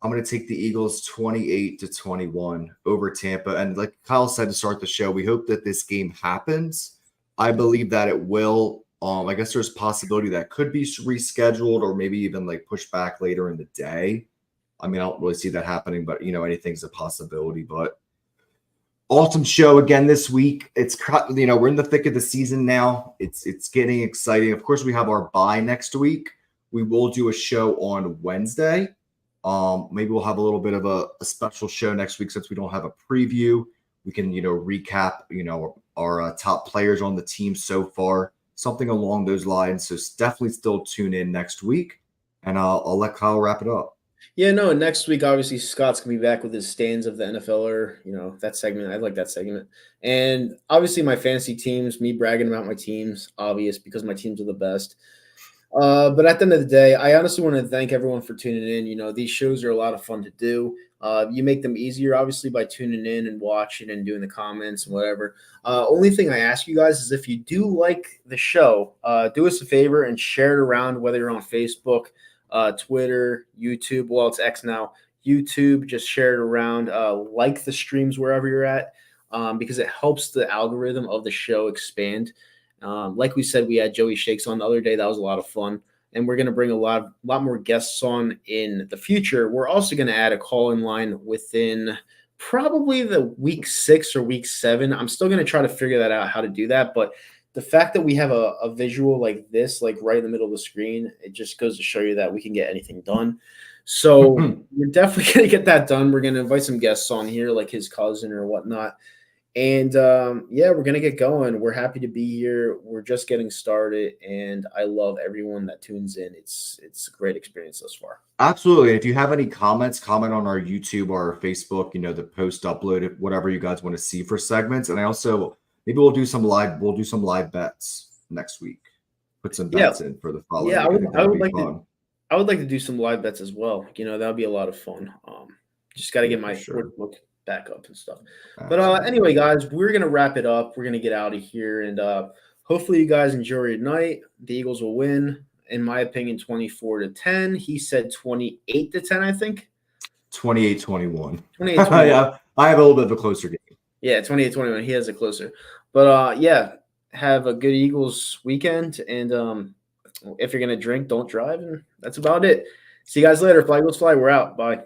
I'm going to take the Eagles 28-21 over Tampa. And like Kyle said to start the show, we hope that this game happens. I believe that it will. I guess there's a possibility that could be rescheduled or maybe even like pushed back later in the day. I mean, I don't really see that happening, but anything's a possibility. But awesome show again this week. It's we're in the thick of the season now. It's getting exciting. Of course, we have our bye next week. We will do a show on Wednesday. Maybe we'll have a little bit of a special show next week since we don't have a preview. We can recap our top players on the team so far, something along those lines. So definitely still tune in next week, and I'll let Kyle wrap it up. Yeah, no, next week, obviously, Scott's going to be back with his stands of the NFL or, that segment. I like that segment. And obviously my fantasy teams, me bragging about my teams, obvious because my teams are the best. But at the end of the day, I honestly want to thank everyone for tuning in. These shows are a lot of fun to do. You make them easier, obviously, by tuning in and watching and doing the comments and whatever. Only thing I ask you guys is if you do like the show, do us a favor and share it around, whether you're on Facebook, Twitter, YouTube. Well, it's X now. YouTube, just share it around. Like the streams wherever you're at, because it helps the algorithm of the show expand. Like we said, we had Joey Shakes on the other day. That was a lot of fun. And we're going to bring a lot more guests on in the future. We're also going to add a call-in line within probably the week 6 or week 7. I'm still going to try to figure that out, how to do that. But the fact that we have a visual like this, like right in the middle of the screen, it just goes to show you that we can get anything done. So we're definitely going to get that done. We're going to invite some guests on here, like his cousin or whatnot. And yeah, we're going to get going. We're happy to be here. We're just getting started. And I love everyone that tunes in. It's a great experience thus far. Absolutely. If you have any comments, comment on our YouTube or our Facebook, the post upload, whatever you guys want to see for segments. And I also, maybe we'll do some live bets next week. Put some bets in for the following week. I would like to do some live bets as well. That would be a lot of fun. Just got to get my book back up and stuff. But anyway, guys, we're going to wrap it up. We're going to get out of here. And hopefully you guys enjoy your night. The Eagles will win. In my opinion, 24-10. He said 28-10, I think. 28-21. 28-21. Yeah, I have a little bit of a closer game. Yeah, 28-21. He has a closer. But yeah, have a good Eagles weekend. And if you're going to drink, don't drive. And that's about it. See you guys later. Fly Eagles fly. We're out. Bye.